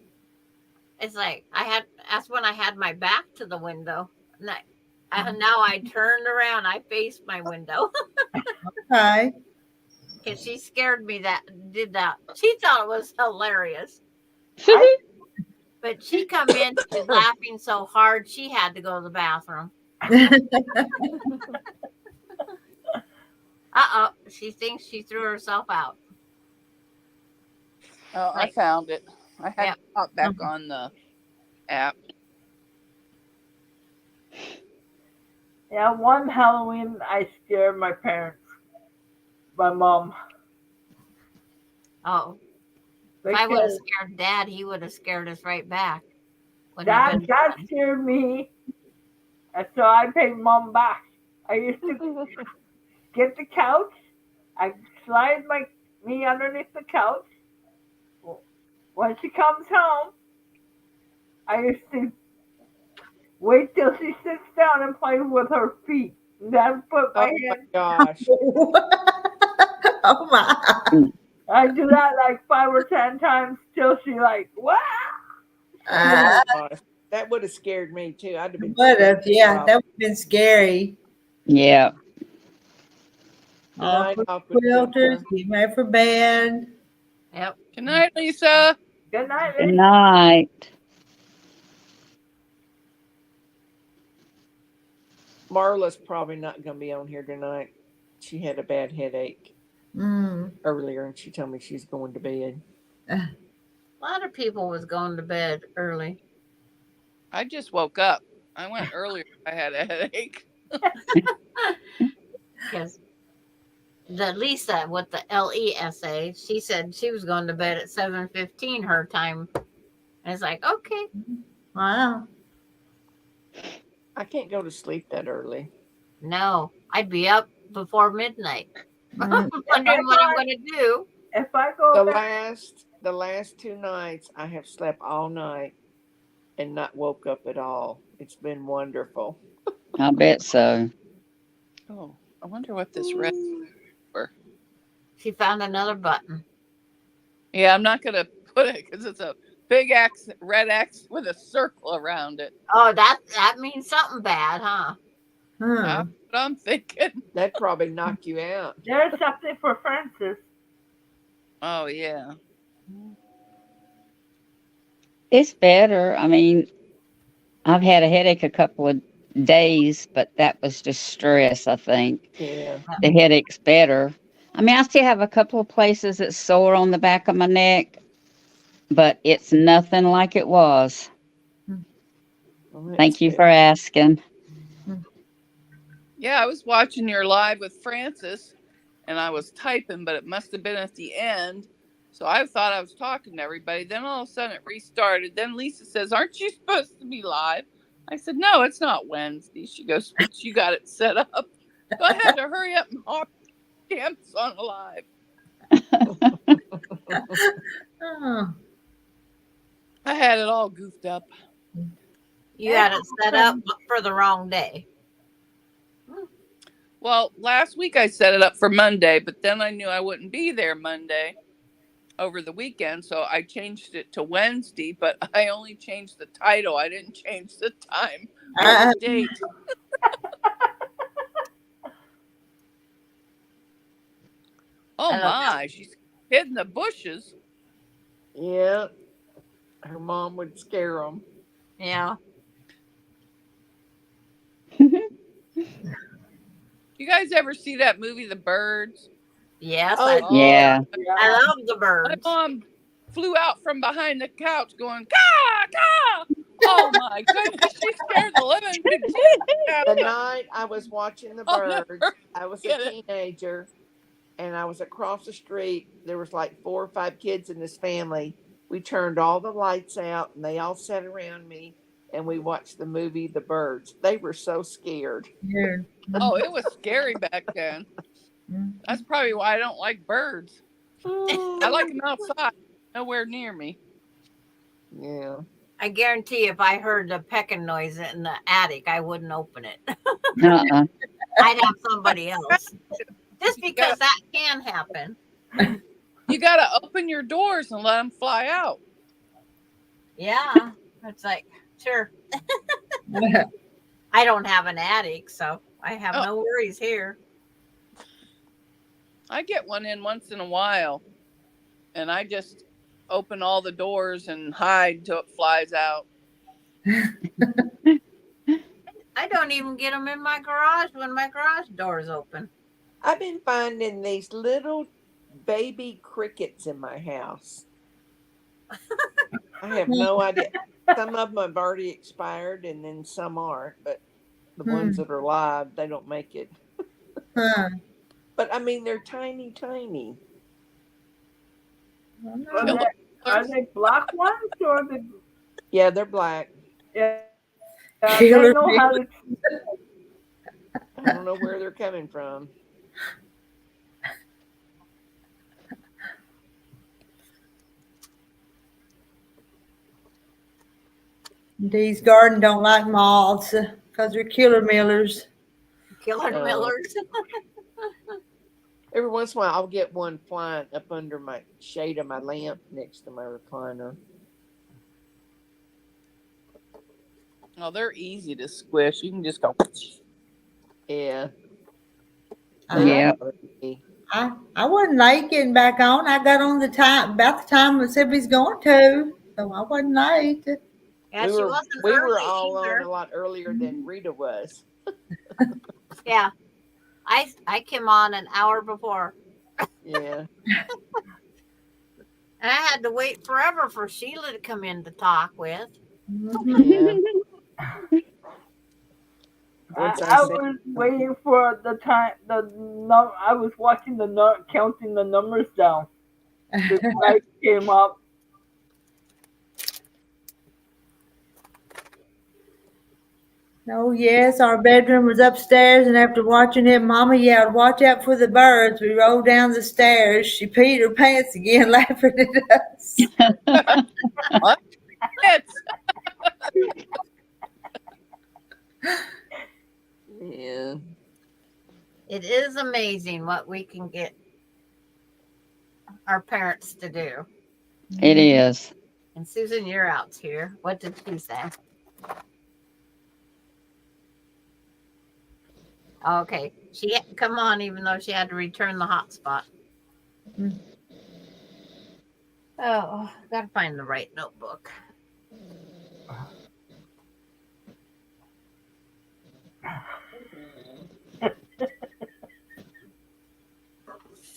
It's like that's when I had my back to the window. And now I turned around, I faced my window. okay. Because she scared me did that. She thought it was hilarious. But she come in, she was laughing so hard she had to go to the bathroom. Uh-oh. She thinks she threw herself out. Oh, I Right. found it. I had Yeah. to pop back on the app. Yeah, one Halloween I scared my parents, my mom. Oh. If I would have Because scared Dad, he would have scared us right back. Wouldn't Dad, have been Dad fun. scared me, and so I paid Mom back. I used to get the couch, I slide me underneath the couch. When she comes home, I used to wait till she sits down and play with her feet. Then put Oh my my hand. gosh. Oh my. I do that like 5 or 10 times till she like, wow. Uh, Gosh. That would have scared me too. I'd have been would have, scared. yeah, that would have been scary. Yeah. All Night, put awkward quilters, quilter. get ready for bed. Yep. Good night, Lisa. Good night, Good Lisa. night. Marla's probably not going to be on here tonight. She had a bad headache Mm. earlier and she told me she's going to bed. A lot of people was going to bed early. I just woke up. I went earlier. I had a headache. Because the Lisa with the LESA, she said she was going to bed at 7:15 her time. And it's like, okay. Wow. I can't go to sleep that early. No, I'd be up before midnight. Mm. Wondering what I'm going to do. If I go The last 2 nights I have slept all night and not woke up at all. It's been wonderful. I bet so. Oh, I wonder what this red. She found another button. Yeah, I'm not gonna put it because it's a big X, red X with a circle around it. Oh, that means something bad, huh? Hmm. That's what I'm thinking. That'd probably knock you out. there's something for Francis. Oh yeah. It's better. I mean, I've had a headache a couple of days, but that was just stress, I think. Yeah. The headache's better. I mean, I still have a couple of places that's sore on the back of my neck, but it's nothing like it was. Well, that's Thank you good. for asking. Yeah, I was watching your live with Francis and I was typing, but it must have been at the end. So I thought I was talking to everybody. Then all of a sudden it restarted. Then Lisa says, "Aren't you supposed to be live?" I said, "No, it's not Wednesday." She goes, "But you got it set up." So I had to hurry up and hop camps on live. Oh, I had it all goofed up. You had it set up for the wrong day. Well, last week I set it up for Monday, but then I knew I wouldn't be there Monday over the weekend, so I changed it to Wednesday, but I only changed the title. I didn't change the time or the date. Oh I don't know. my, she's hid in the bushes. Yeah, her mom would scare them. Yeah. You guys ever see that movie, The Birds? Yes, Oh, Yeah. I love the My birds. mom flew out from behind the couch going, "Caw, caw!" Oh my goodness, she scared the living bejesus out the of me. night I was watching the I'll never birds, I was a forget it. teenager, and I was across the street. There was like 4 or 5 kids in this family. We turned all the lights out, and they all sat around me, and we watched the movie The Birds. They were so scared. yeah. Oh, it was scary back then. That's probably why I don't like birds. I like them outside, nowhere near me. Yeah. I guarantee if I heard the pecking noise in the attic, I wouldn't open it. Uh-uh. I'd have somebody else. Just because that can happen. You got to open your doors and let them fly out. Yeah. It's like, sure. I don't have an attic, so I have no worries here. I get one in once in a while, and I just open all the doors and hide till it flies out. I don't even get them in my garage when my garage door is open. I've been finding these little baby crickets in my house. I have no idea. Some of them have already expired, and then some aren't. But the ones that are live, they don't make it. Huh. But I mean, they're tiny, tiny. Are they black ones or the? Yeah, they're black. Yeah, Killer they know how to. I don't know where they're coming from. Dee's garden don't like moths because they're killer millers. Killer Oh. millers. Every once in a while, I'll get one flying up under my shade of my lamp next to my recliner. Oh, they're easy to squish. You can just go. Yeah. Yeah. I wasn't late getting back on. I got on the time about the time I said we was going to, so I wasn't late. Yeah, we she were, wasn't we early were all either. on a lot earlier than Rita was. Yeah. I came on an hour before. Yeah. And I had to wait forever for Sheila to come in to talk with. Yeah. Once I said, was waiting for the time. I was watching counting the numbers down. The light came up. Oh yes, our bedroom was upstairs, and after watching it, Mama yelled, "Watch out for the birds!" We rolled down the stairs. She peed her pants again, laughing at us. What? It's yeah. It is amazing what we can get our parents to do. It is. And Susan, you're out here. What did she say? Okay. She had to come on even though she had to return the hotspot. Oh, gotta find the right notebook.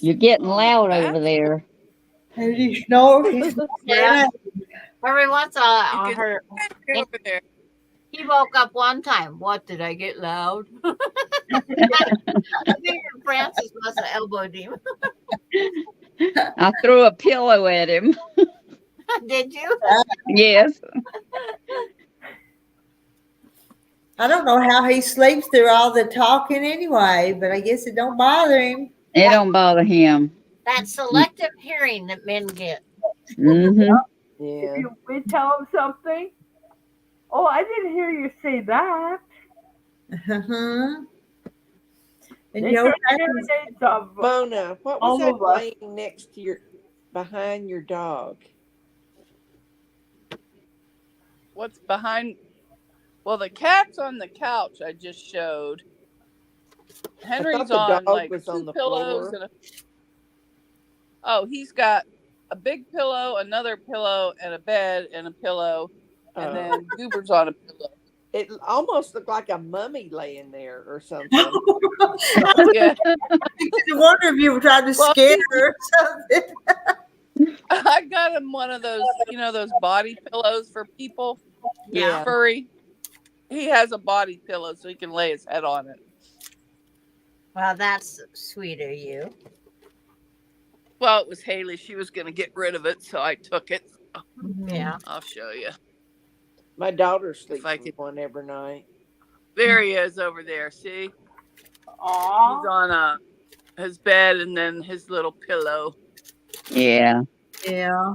You're getting loud over there. And he snored. He snored. Yeah. Every once in a while, You can her over there. He woke up one time. What, did I get loud? I figured Francis must have elbowed him. I threw a pillow at him. Did you? Yes. I don't know how he sleeps through all the talking anyway, but I guess it don't bother him. It don't bother him. That selective hearing that men get. Mm-hmm. Yeah. If we tell him something, oh, I didn't hear you say that. Uh-huh. And They you know turn what the happens? hearing aids off. Mona, what was All that of us. laying next to behind your dog? What's behind? Well, the cat's on the couch I just showed. Henry's the on dog like was 2 on the pillows floor. oh, he's got a big pillow, another pillow, and a bed and a pillow, and then Goober's on a pillow. It almost looked like a mummy laying there or something. Yeah. I wonder if you were trying to scare her or something. I got him one of those, those body pillows for people. Yeah. Furry. He has a body pillow so he can lay his head on it. Well, that's sweet of you. Well, it was Haley. She was going to get rid of it, so I took it. Yeah. I'll show you. My daughter sleeps I with could- one every night. There he is over there. See? Aw. He's on his bed and then his little pillow. Yeah. Yeah.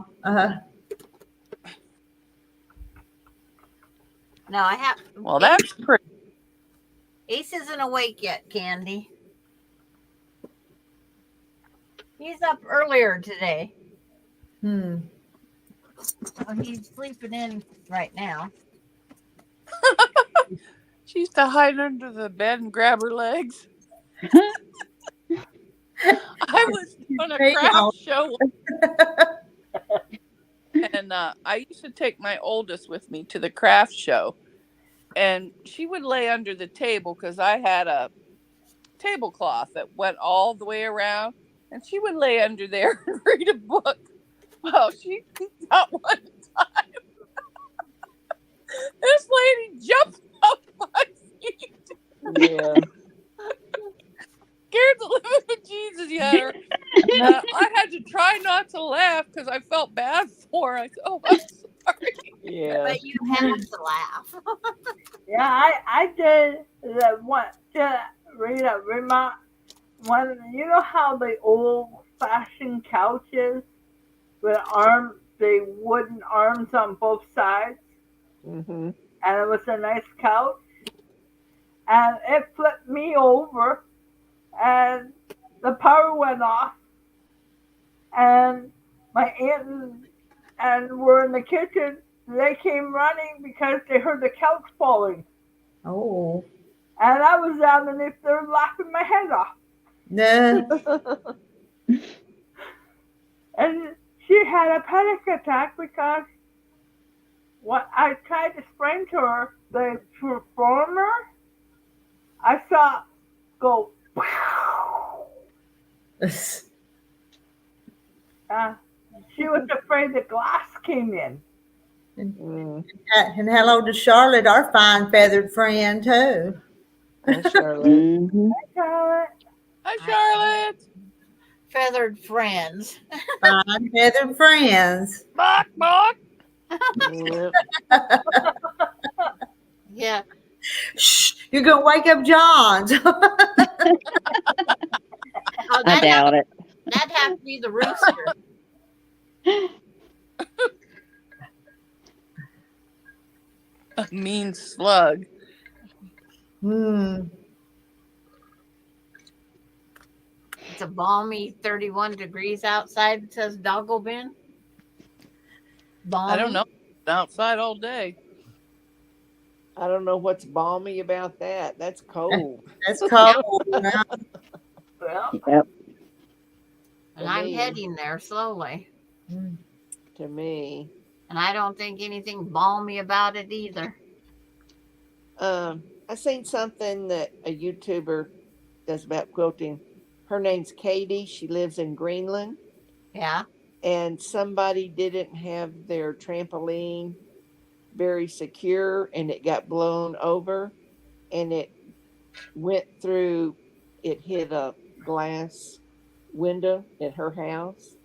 No, I have. Well, that's pretty. Ace isn't awake yet, Candy. He's up earlier today. Hmm. So he's sleeping in right now. She used to hide under the bed and grab her legs. I was on a craft show. And I used to take my oldest with me to the craft show. And she would lay under the table because I had a tablecloth that went all the way around. And she would lay under there and read a book. Well, she got one time. This lady jumped off my feet. Yeah. Scared the living bejesus out of her. I had to try not to laugh because I felt bad for her. I said, "Oh, I'm sorry." Yeah. But you have to laugh. Yeah, I did the one. Rita, one. You know how the old-fashioned couches with the wooden arms on both sides, Mm-hmm. and it was a nice couch, and it flipped me over, and the power went off, and my aunt and were in the kitchen. They came running because they heard the couch falling. Oh. And I was down underneath there laughing my head off. No. And she had a panic attack because what I tried to explain to her, the performer, I saw go. She was afraid the glass came in. Mm. And hello to Charlotte, our fine feathered friend too. Hi, Charlotte. Mm-hmm. Charlotte. Hi, Charlotte. Feathered friends. Fine feathered friends. Bark, bark. Yeah. Yeah. Shh, you're gonna wake up Johns. Oh, I doubt it. that'd have to be the rooster. A mean slug. Hmm. It's a balmy 31 degrees outside. It says Doggle Bin. Balmy. I don't know. Outside all day. I don't know what's balmy about that. That's cold. That's cold. Now. Well, Yep. And I'm heading there slowly. To me. And I don't think anything balmy about it either. I seen something that a YouTuber does about quilting. Her name's Katie. She lives in Greenland. Yeah. And somebody didn't have their trampoline very secure, and it got blown over, and it went through. It hit a glass window at her house,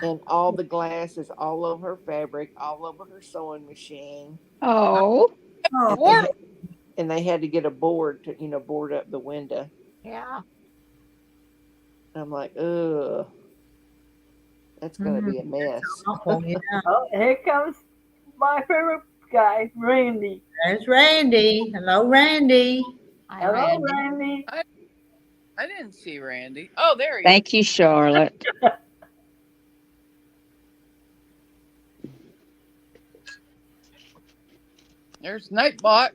and all the glass is all over her fabric, all over her sewing machine, Oh, Oh, and they had to get a board to board up the window. Yeah. I'm like, ugh, that's gonna be a mess. awful. Yeah. Oh, here comes my favorite guy, Randy. There's Randy. Hello, Randy. Hi, Hello, Randy. Randy. I didn't see Randy. Oh, there he is. thank you, Charlotte. There's Nightbot.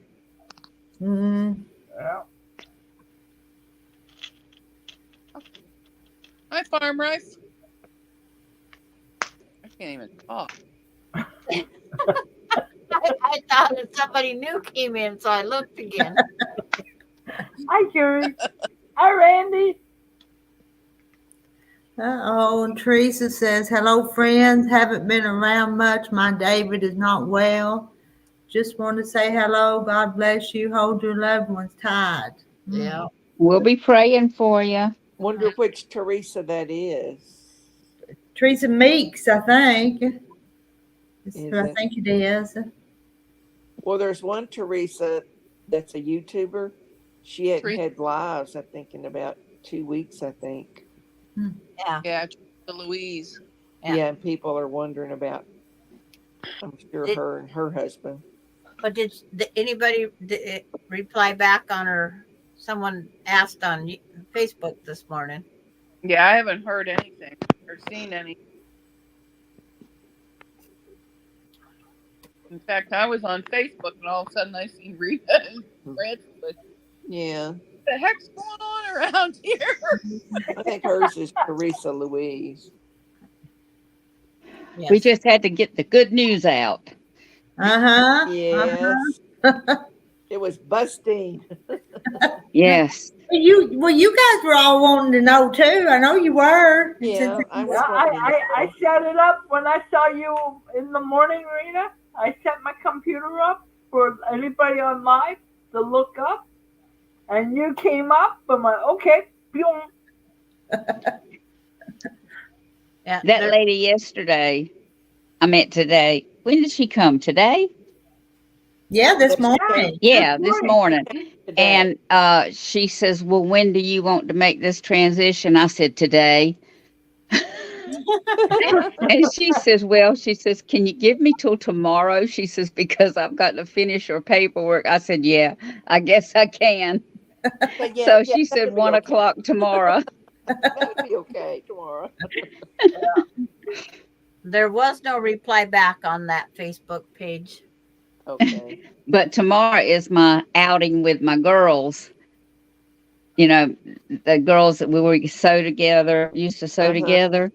Mm, Yeah. Hi, Farm Rice. I can't even talk. I thought that somebody new came in, so I looked again. Hi, Jerry. Hi, Randy. uh-oh, and Teresa says, hello, friends. Haven't been around much. My David is not well. Just want to say hello. God bless you. Hold your loved ones tight. Yeah. We'll be praying for you. Wonder which Teresa that is. Teresa Meeks, I think. Is I it? think it is. Well, there's one Teresa that's a YouTuber. She hadn't Teresa. had lives, I think, in about 2 weeks, I think. Yeah. Yeah, Louise. Yeah. Yeah, and people are wondering about, I'm sure, her and her husband. But did anybody reply back on her? Someone asked on Facebook this morning. Yeah, I haven't heard anything or seen any. In fact, I was on Facebook and all of a sudden I seen Rita and Francis. Yeah, What the heck's going on around here? I think hers is Teresa Louise. Yes. We just had to get the good news out. Uh-huh. Yes. It was busting. Yes. You guys were all wanting to know too. I know you were. Yeah, I was Yeah, wanting to know. I set it up when I saw you in the morning, Rita. I set my computer up for anybody on live to look up, and you came up. I'm like, okay, boom. Yeah, That lady yesterday, today. When did she come? Today? Yeah, this Yes, morning. Yeah, this morning. Today. And she says, well, when do you want to make this transition? I said, today. And she says, well, can you give me till tomorrow? She says, because I've got to finish her paperwork. I said, yeah, I guess I can. But yeah, So yeah, she that said would be 1 okay. o'clock tomorrow. That would be okay tomorrow. there was no reply back on that Facebook page. Okay. But tomorrow is my outing with my girls. You know, the girls that we were sew together, used to sew Uh-huh. together.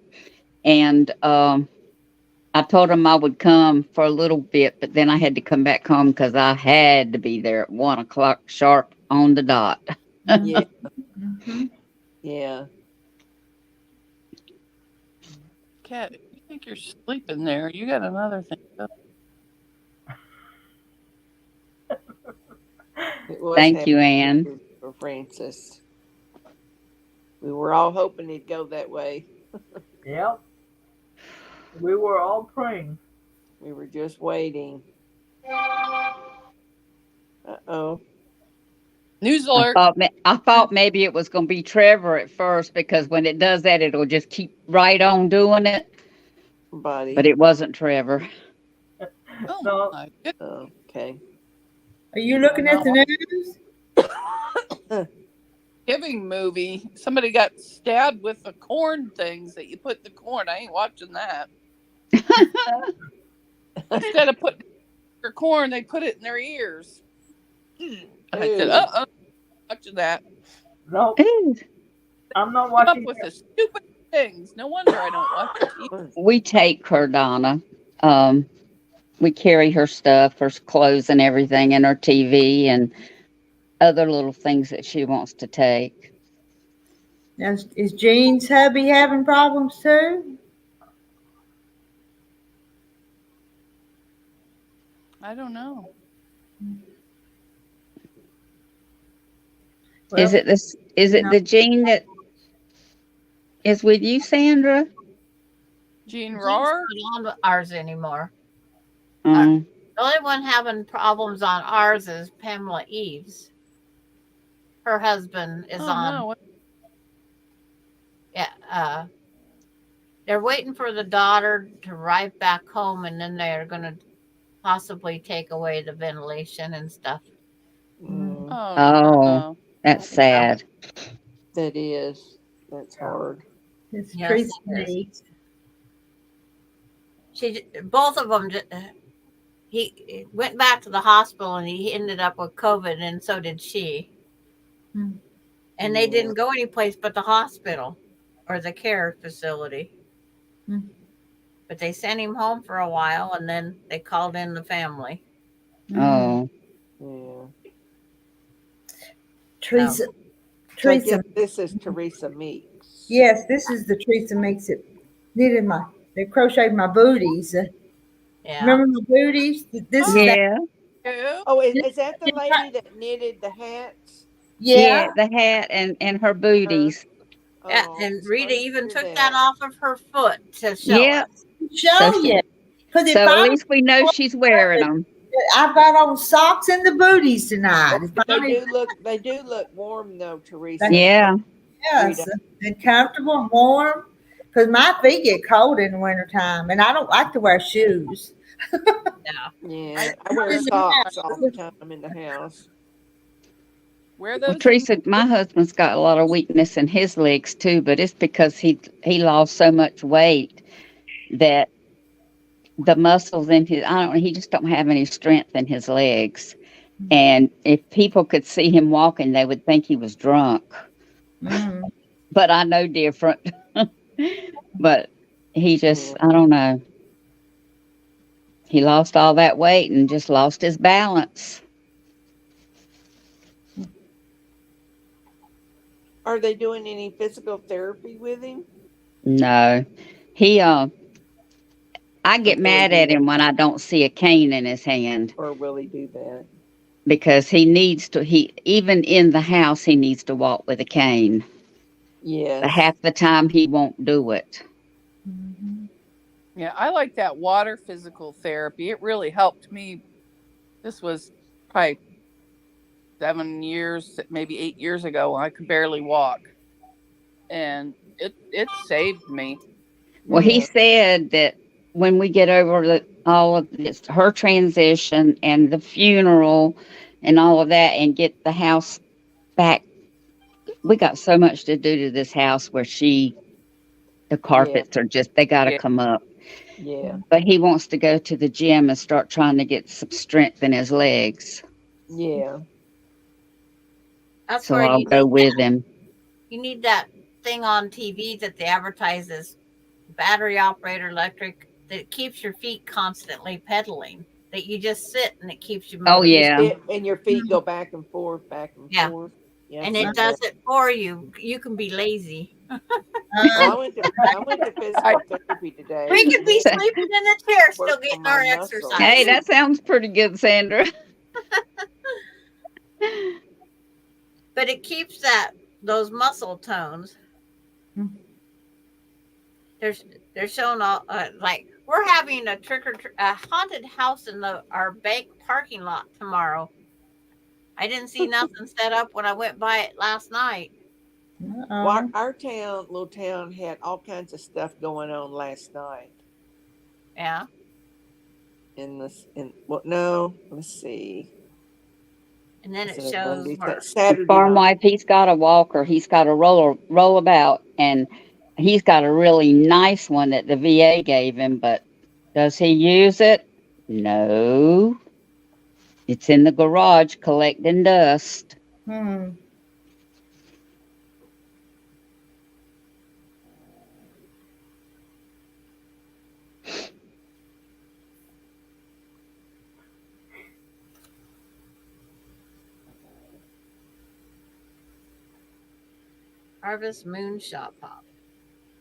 And I told them I would come for a little bit, but then I had to come back home because I had to be there at 1 o'clock sharp on the dot. Yeah, Mhm. yeah. Cat, you think you're sleeping there? You got another thing. It was Thank you, happy Ann. for Francis. We were all hoping he'd go that way. Yep. We were all praying. We were just waiting. Uh-oh. News I alert. thought maybe it was going to be Trevor at first because when it does that, it'll just keep right on doing it. Somebody. But it wasn't Trevor. Oh, No. my goodness. Okay. Are you looking at the news? Giving movie. Somebody got stabbed with the corn things that you put in the corn. I ain't watching that. Instead of putting their corn, they put it in their ears. I said, Ooh. watching that. No, Ooh, I'm not Up watching. with the stupid things. No wonder I don't watch TV. we take her, Donna. We carry her stuff, her clothes and everything, and her TV and other little things that she wants to take. Now, is Jean's hubby having problems too? I don't know. Well, Is it this? Is it no. the gene that is with you, Sandra? Jean Jean's Roar? not on ours anymore. Um, The only one having problems on ours is Pamela Eves. Her husband is Oh on. no. Yeah, they're waiting for the daughter to arrive back home, and then they're going to possibly take away the ventilation and stuff. Mm, Oh oh, no. that's sad. that is. That's hard. It's Yes, Teresa it is. Meeks. Both of them. He went back to the hospital, and he ended up with COVID, and so did she. Hmm. And they didn't go anyplace but the hospital or the care facility. Hmm. But they sent him home for a while, and then they called in the family. Oh, Yeah. Teresa. So I Teresa. guess this is Teresa Meeks. Yes, this is the Teresa Meeks that knitted they crocheted my booties. Yeah. Remember my booties? This is that. yeah, Yeah. Oh, is that the lady that knitted the hats? yeah. Yeah. The hat and her Her? booties. Yeah, Oh, and Rita sorry to even hear took that that. off of her foot to show Yep. us. So Show you. Because it so at finally, least we know she's wearing them. I've got on socks and the booties tonight. It They finally, do look warm though, Teresa. Yeah. yes, Rita. and comfortable and warm. Because my feet get cold in the wintertime, and I don't like to wear shoes. Yeah. Yeah, I wear in the socks all the house. time in the house. Wear Well, those in Teresa, my husband's got a lot of weakness in his legs too, but it's because he lost so much weight that the muscles in his I don't know, he just don't have any strength in his legs. And if people could see him walking, they would think he was drunk. Mm. But I know different. But he just Yeah. I don't know. He lost all that weight and just lost his balance. Are they doing any physical therapy with him? No. He I Or get will he mad do at that? him when I don't see a cane in his hand Or will he do that? because he even in the house he needs to walk with a cane. But Yes. half the time he won't do it. Mhm. Yeah, I like that water physical therapy. It really helped me. This was probably 7 years, maybe 8 years ago. I could barely walk, and it saved me. Well, he Yeah. said that when we get over all of this, her transition and the funeral and all of that, and get the house back, we got so much to do to this house where the Yeah. carpets are just, they got to Yeah. come up. Yeah. But he wants to go to the gym and start trying to get some strength in his legs. Yeah. That's So where I'll you go need with him. that thing on TV that they advertise as battery operator electric that keeps your feet constantly pedaling. That you just sit and it keeps you Oh, You motivated. yeah. sit and your feet go back and forth, back and Yeah. forth. Yeah, And I've it seen does that. it for you. You can be lazy. Well, I went to I, physical therapy today. We could be and it sleeping in the chair, still worked getting on my our muscles. Hey, exercise. that sounds pretty good, Sandra. But it keeps those muscle tones. They're showing all like we're having a haunted house in our bank parking lot tomorrow. I didn't see nothing set up when I went by it last night. Well, our little town, had all kinds of stuff going on last night. Yeah. No, let's see. And then Is it it a shows Monday? where Saturday Farm night. wife, he's got a walker. He's got a rollabout, and he's got a really nice one that the VA gave him. But does he use it? No. It's in the garage collecting dust. Hmm. Harvest Moon Shop Pop.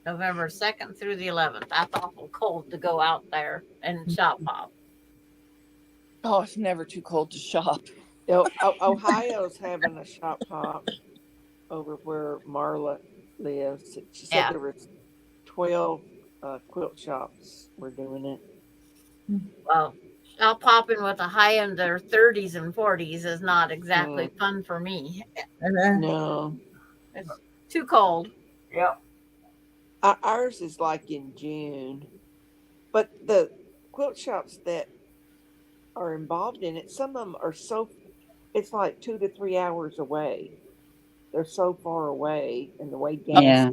November 2nd through the 11th. That's awful cold to go out there and shop pop. Oh, it's never too cold to shop. Ohio's having a shop hop over where Marla lives. She said Yeah. there was 12 quilt shops were doing it. Well, shop hopping with a high in their 30s and 40s is not exactly Mm, fun for me. no. It's too cold. Yep. Ours is like in June. But the quilt shops that are involved in it, some of them are so, it's like 2 to 3 hours away. They're so far away and the way down. Yeah.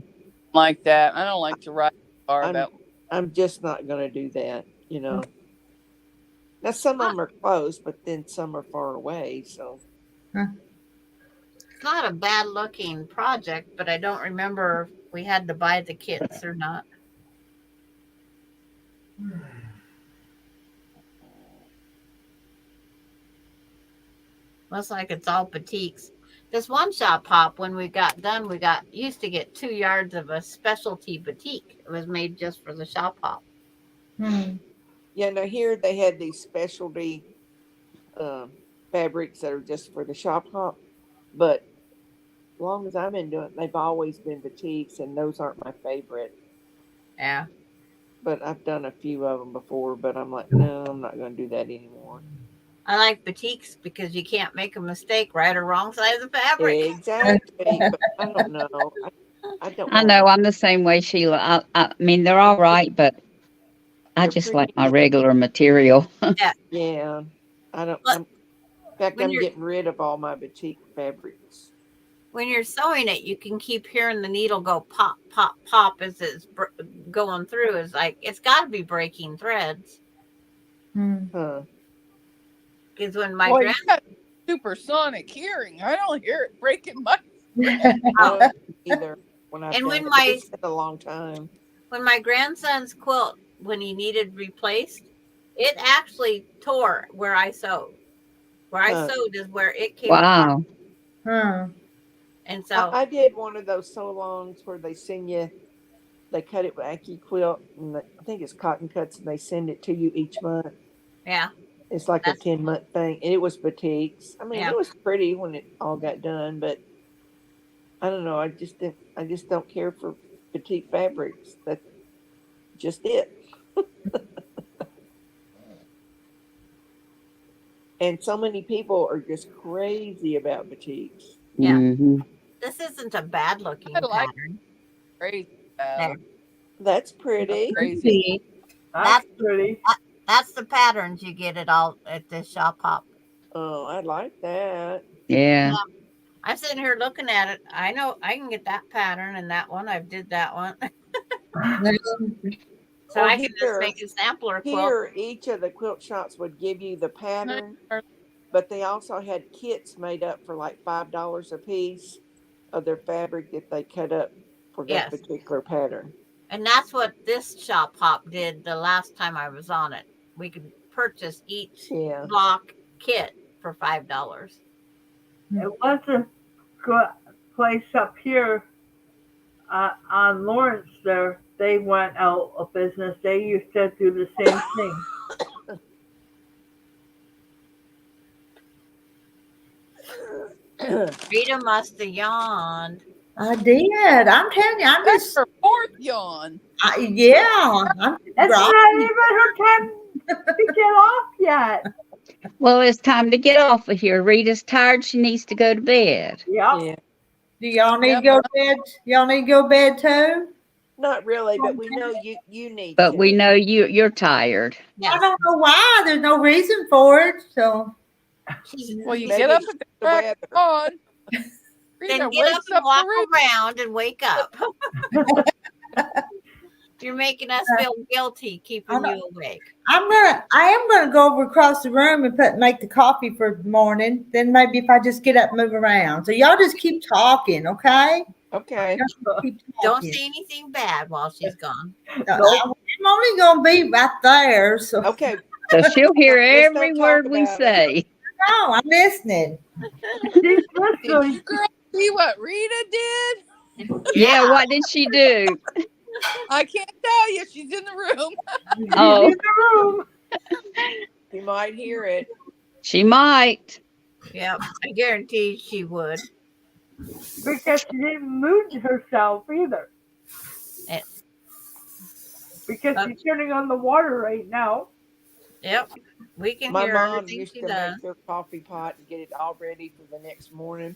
Like that. I don't like to ride far I'm that. I'm just not gonna do that, you know. Now some of them are close, but then some are far away. So It's not a bad looking project, but I don't remember if we had to buy the kits or not. Looks like it's all batiks. This one shop hop, when we got done, we used to get 2 yards of a specialty batik. It was made just for the shop hop. yeah, now here they had these specialty um, fabrics that are just for the shop hop, but as long as I've been doing it, they've always been batiks, and those aren't my favorite. Yeah. But I've done a few of them before, but I'm like, no, I'm not going to do that anymore. I like batiks because you can't make a mistake, right or wrong side of the fabric. Exactly, but I don't know. I don't I want know I'm the same way, Sheila. I mean, they're all right, but I they're just pretty. like my regular material. Yeah, I don't. But In fact, when I'm you're getting rid of all my batik fabrics. when you're sewing it, you can keep hearing the needle go pop, pop, pop as it's going through. It's like it's got to be breaking threads. Huh. Because when my Boy, you got supersonic hearing. I don't hear it breaking my thread. I don't either when I've and done when it, but my it's been a long time. when my grandson's quilt, when he needed replaced, it actually tore where I sewed. Where I Huh. sewed is where it came apart. Wow. And so, I did one of those so longs where they send you, they cut it with Applique quilt, and I think it's cotton cuts, and they send it to you each month. yeah, It's like a that's 10-month thing, and it was batiks. I mean, yeah. it was pretty when it all got done, but I don't know. I just don't care for batik fabrics. That's just it. And so many people are just crazy about batiks. Yeah. Hmm. This isn't a bad looking I like pattern. crazy. There. That's pretty. Crazy. That's pretty. That's the patterns you get at this shop hop. Oh, I like that. Yeah. I'm sitting here looking at it. I know I can get that pattern and that one. I've did that one. So Well, I can just make a sampler quilt. here, each of the quilt shops would give you the pattern, but they also had kits made up for like $5 a piece of their fabric that they cut up for that Yes. particular pattern. And that's what this shop hop did the last time I was on it. We could purchase each Yeah. block kit for $5. It was a good place up here on Lawrence there. They went out of business. They used to do the same thing. Rita must have yawned. I did. I'm telling you, I'm That's just, her fourth yawn. yeah. I'm It's right. not even her time to get off yet. Well, it's time to get off of here. Rita's tired. She needs to go to bed. Yep. Yeah. Do y'all need Yep. to go to bed? Y'all need to go to bed too? Not really, but we know you need But to. we know you're tired. I Yes. don't know why. There's no reason for it. So Well, you Maybe get up it's at the the crack weather. of dawn. Then Rita get up wakes and up walk the room. around and wake up. You're making us feel guilty keeping you awake. I am gonna go over across the room and make the coffee for the morning. Then maybe if I just get up and move around. So y'all just keep talking, okay? Okay. Keep Don't talking. say anything bad while she's gone. I'm only gonna be right there. So Okay. So she'll hear Let's every don't word talk we about it. say. no, I'm listening. She's Did listening. you girls see what Rita did? Yeah, what did she do? I can't tell you. She's in the room. She's Oh. in the room. You might hear it. She might. Yep, I guarantee she would. Because she didn't move herself either. Eh, Because uh, she's turning on the water right now. Yep, we can My hear mom everything used she to does. make their coffee pot and get it all ready for the next morning,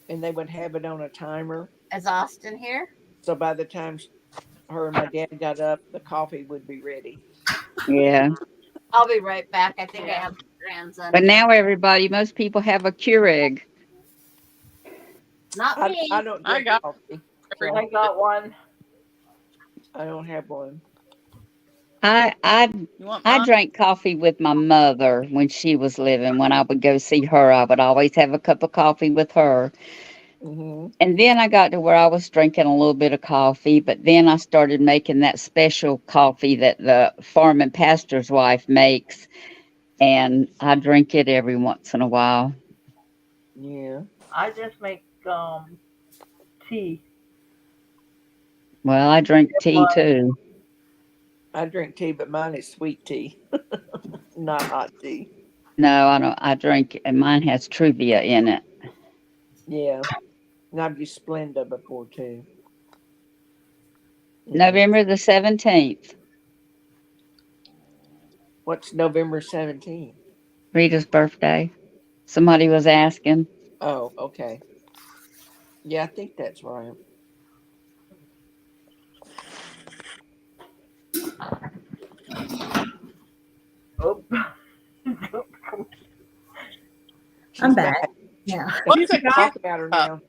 and they would have it on a timer. Is Austin here? So by the time her and my dad got up, the coffee would be ready. Yeah. I'll be right back. I think I Yeah. have my grandson. But here. now everybody, most people have a Keurig. Not me. I don't I drink got coffee, every- so I got one. I don't have one. I You want I mine? drank coffee with my mother when she was living. When I would go see her, I would always have a cup of coffee with her. Hmm. And then I got to where I was drinking a little bit of coffee, but then I started making that special coffee that the farm and pastor's wife makes, and I drink it every once in a while. Yeah. I just make tea. Well, I drink tea But too. I drink tea, but mine is sweet tea, not hot tea. No, I don't. I drink, and mine has Truvia in it. Yeah. And I've used Splenda before too. Yeah. November the 17th, What's November 17th? Rita's birthday. Somebody was asking. Oh, okay. Yeah, I think that's right. oh, She's I'm back. Yeah. You What's a can talk about her uh, now.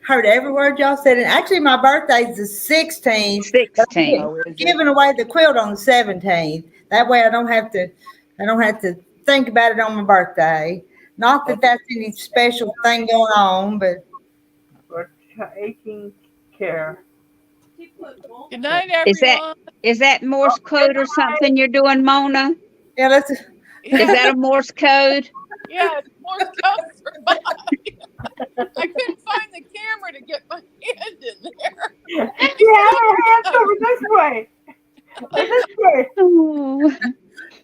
Heard every word y'all said. And actually, my birthday's the 16th. But I'm 16th. Oh, is it? giving away the quilt on the 17th. That way, I don't have to think about it on my birthday. Not that that's any special thing going on, but we're taking care. Good night, Is that everyone. is that Morse code or something you're doing, Mona? yeah, let's. Is that a Morse code? Yeah, it's Morse code for bye. I couldn't find the camera to get my hand in there. Yeah, her hands over this way. This way. Oh, Good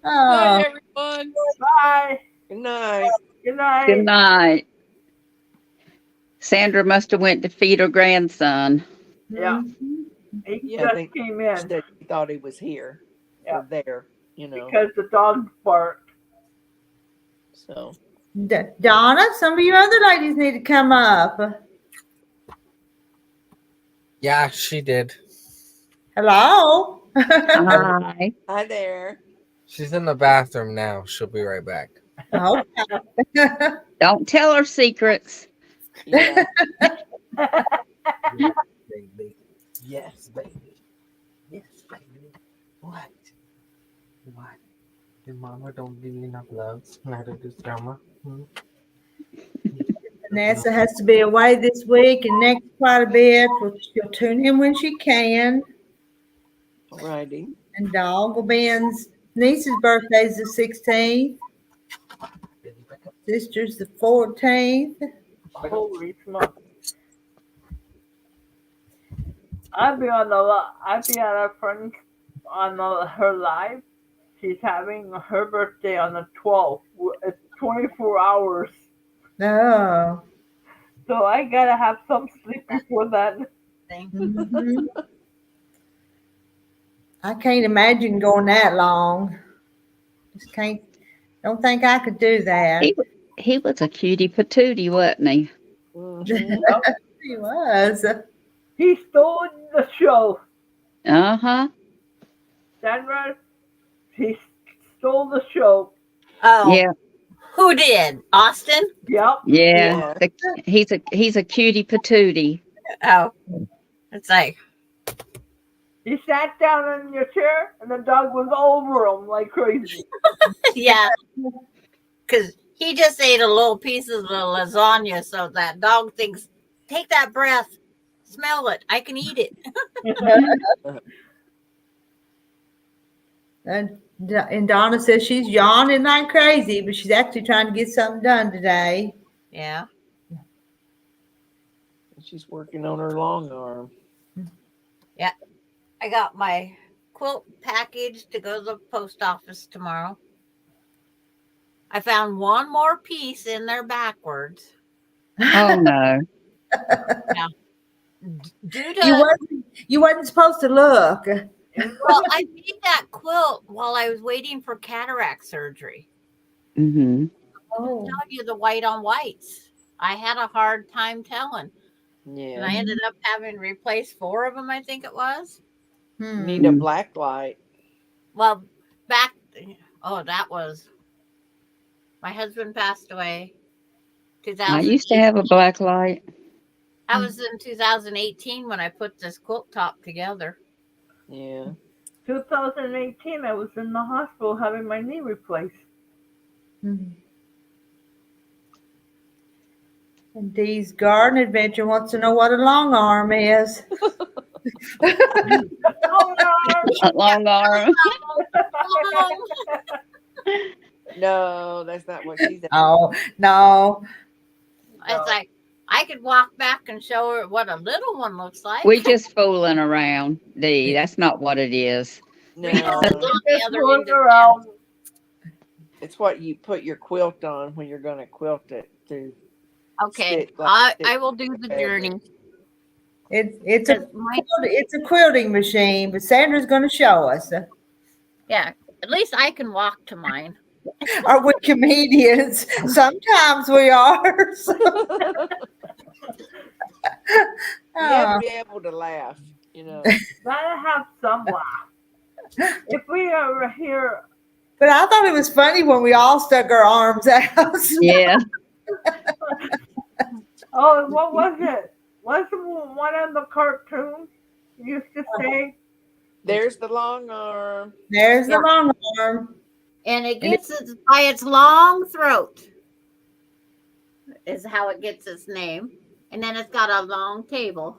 Oh, night, everyone. Bye. Good night. Good night. good night. Sandra must have went to feed her grandson. Yeah. mhm. He Yeah, I just think came she in said she thought he was here Yeah. or there, you know. because the dog barked. So Donna, some of you other ladies need to come up. Yeah, she did. Hello. Hi. hi there. She's in the bathroom now. She'll be right back. Okay. Don't tell her secrets. Yeah. Yes, baby. Yes, baby. Yes, baby. What? What? Your mama don't give you enough love. Neither does grandma. Vanessa has to be away this week and next quite a bit. She'll tune in when she can. Alrighty. And Dog will be Ben's niece's birthday's the 16th. Sister's the 14th. Holy smoke. I'd be on a friend on her live. She's having her birthday on the 12th. It's 24 hours. Oh. So I gotta have some sleep before that. Mhm. I can't imagine going that long. Just can't. Don't think I could do that. He was a cutie patootie, wasn't he? Mhm. He was. He stole the show. Uh-huh. Sandra, he stole the show. Oh, Yeah. who did? Austin? Yep. Yeah. Yeah. He's a cutie patootie. Oh, it's like, He sat down in your chair and the dog was over him like crazy. yeah, because he just ate a little piece of the lasagna, so that dog thinks, take that breath, smell it, I can eat it. And Donna says she's yawning like crazy, but she's actually trying to get something done today. Yeah. She's working on her long arm. I got my quilt package to go to the post office tomorrow. I found one more piece in there backwards. Oh no. Due You to, wasn't supposed to look. well, I made that quilt while I was waiting for cataract surgery. Mm-hmm. Oh. Tell you the white on whites. I had a hard time telling. And Yeah. I ended up having to replace 4 of them, I think it was. Need a black light. Well, back, that was, my husband passed away I used to 2008. have a black light. That was in 2018 when I put this quilt top together. Yeah. 2018, I was in the hospital having my knee replaced. And Dee's garden adventure wants to know what a long arm is. A long arm. No, that's not what she's. Oh no. It's like I could walk back and show her what a little one looks like. We just fooling around, Dee. That's not what it is. No, the other end of around. it's what you put your quilt on when you're going to quilt it to. Okay, stick like I will do the journey. It's a quilting machine, but Sandra's going to show us. Yeah, at least I can walk to mine. Are we comedians? Sometimes we are. So. You have to be able to laugh, you know. Gotta have some laugh. If we are here, But I thought it was funny when we all stuck our arms out. Yeah. oh, what was it? Wasn't one of the cartoons used to say? There's the long arm. There's the long arm. And it gets it by its long throat, is how it gets its name. And then it's got a long table.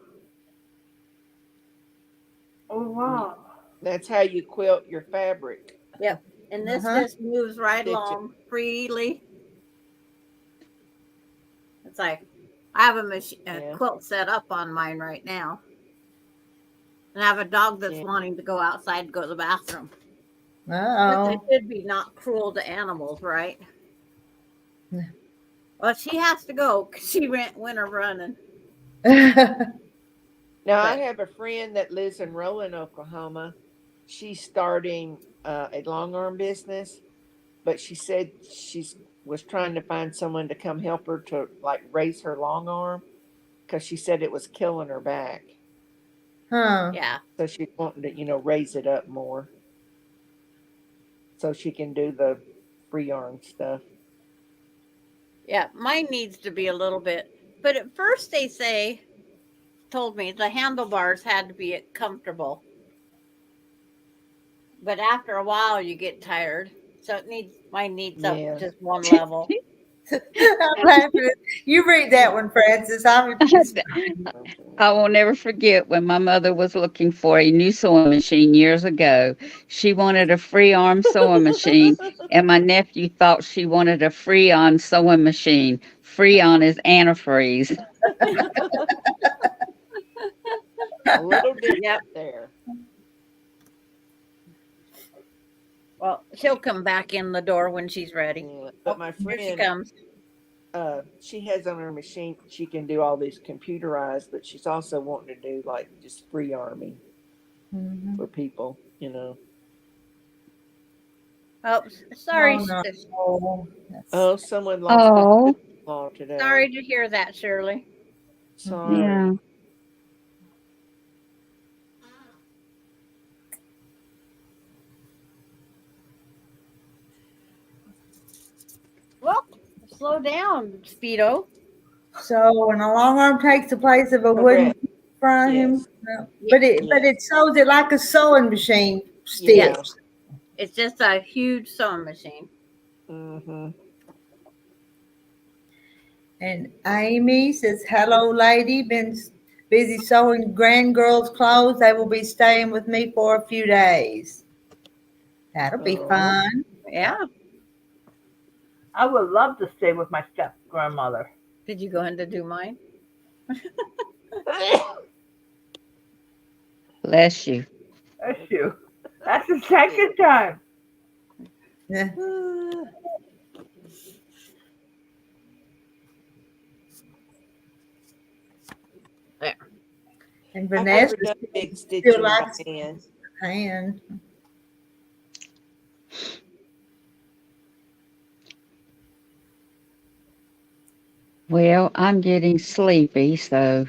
Oh, wow. That's how you quilt your fabric. Yep. And this just moves right Stitch it. along freely. It's like I have a quilt set up on mine right now. And I have a dog that's wanting to go outside to go to the bathroom. But they should be not cruel to animals, right? Well, she has to go because she went winter running. Now, I have a friend that lives in Roland, Oklahoma. She's starting a long arm business, but she said was trying to find someone to come help her to like raise her long arm because she said it was killing her back. Yeah. So she's wanting to, raise it up more so she can do the free arm stuff. Yeah, mine needs to be a little bit. But at first they told me the handlebars had to be comfortable. But after a while you get tired. So mine needs up just one level. I'm laughing. You read that one, Francis. I will never forget when my mother was looking for a new sewing machine years ago. She wanted a free arm sewing machine, and my nephew thought she wanted a free on sewing machine. Free on is antifreeze. A little different there. Well, she'll come back in the door when she's ready. Yeah, but my friend, here she comes. She has on her machine, she can do all these computerized, but she's also wanting to do like just free arming for people, Oh, sorry. Oh, someone lost their law today. Sorry to hear that, Shirley. Sorry. Yeah. Well, slow down, Speedo. So when a long arm takes the place of a wooden frame, but it sews it like a sewing machine stitch. Yeah. It's just a huge sewing machine. Mm-hmm. And Amy says, "Hello, lady. Been busy sewing grandgirls' clothes. They will be staying with me for a few days. That'll be fun." Yeah. I would love to stay with my step grandmother. Did you go in to do mine? Bless you. Bless you. That's the second time. Yeah. And I've Vanessa never done big still stitching by likes hand. hand. Well, I'm getting sleepy, so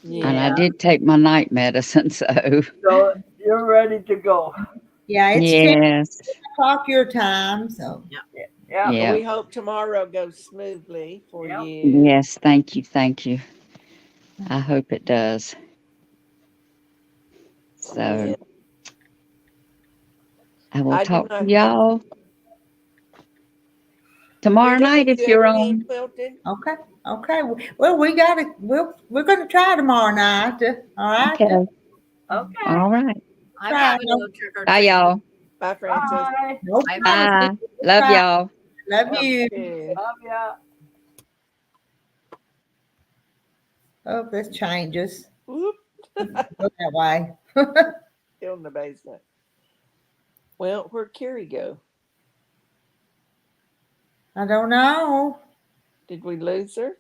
and I Yeah. did take my night medicine, so So you're ready to go. Yeah, it's 10 yes. o'clock your time, so Yeah. Well, Yeah. we hope tomorrow goes smoothly for Yep. you. Yes, thank you, thank you. I hope it does. Yeah. So I will I do talk to not have. y'all tomorrow Rita, have night if you you're ever hand on. quilted? okay. Okay. Well, we're gonna try tomorrow night. All right. Okay. Okay. All right. I'm Try. having to go trick or Bye, treat. y'all. Bye, Francis. Bye. No Bye, promises. Francis. Bye. Love Try. y'all. Love Love you. you too. Love ya. Oh, this changes. Whoop. Go that way. Still in the basement. Well, where'd Carrie go? I don't know. Did we lose her?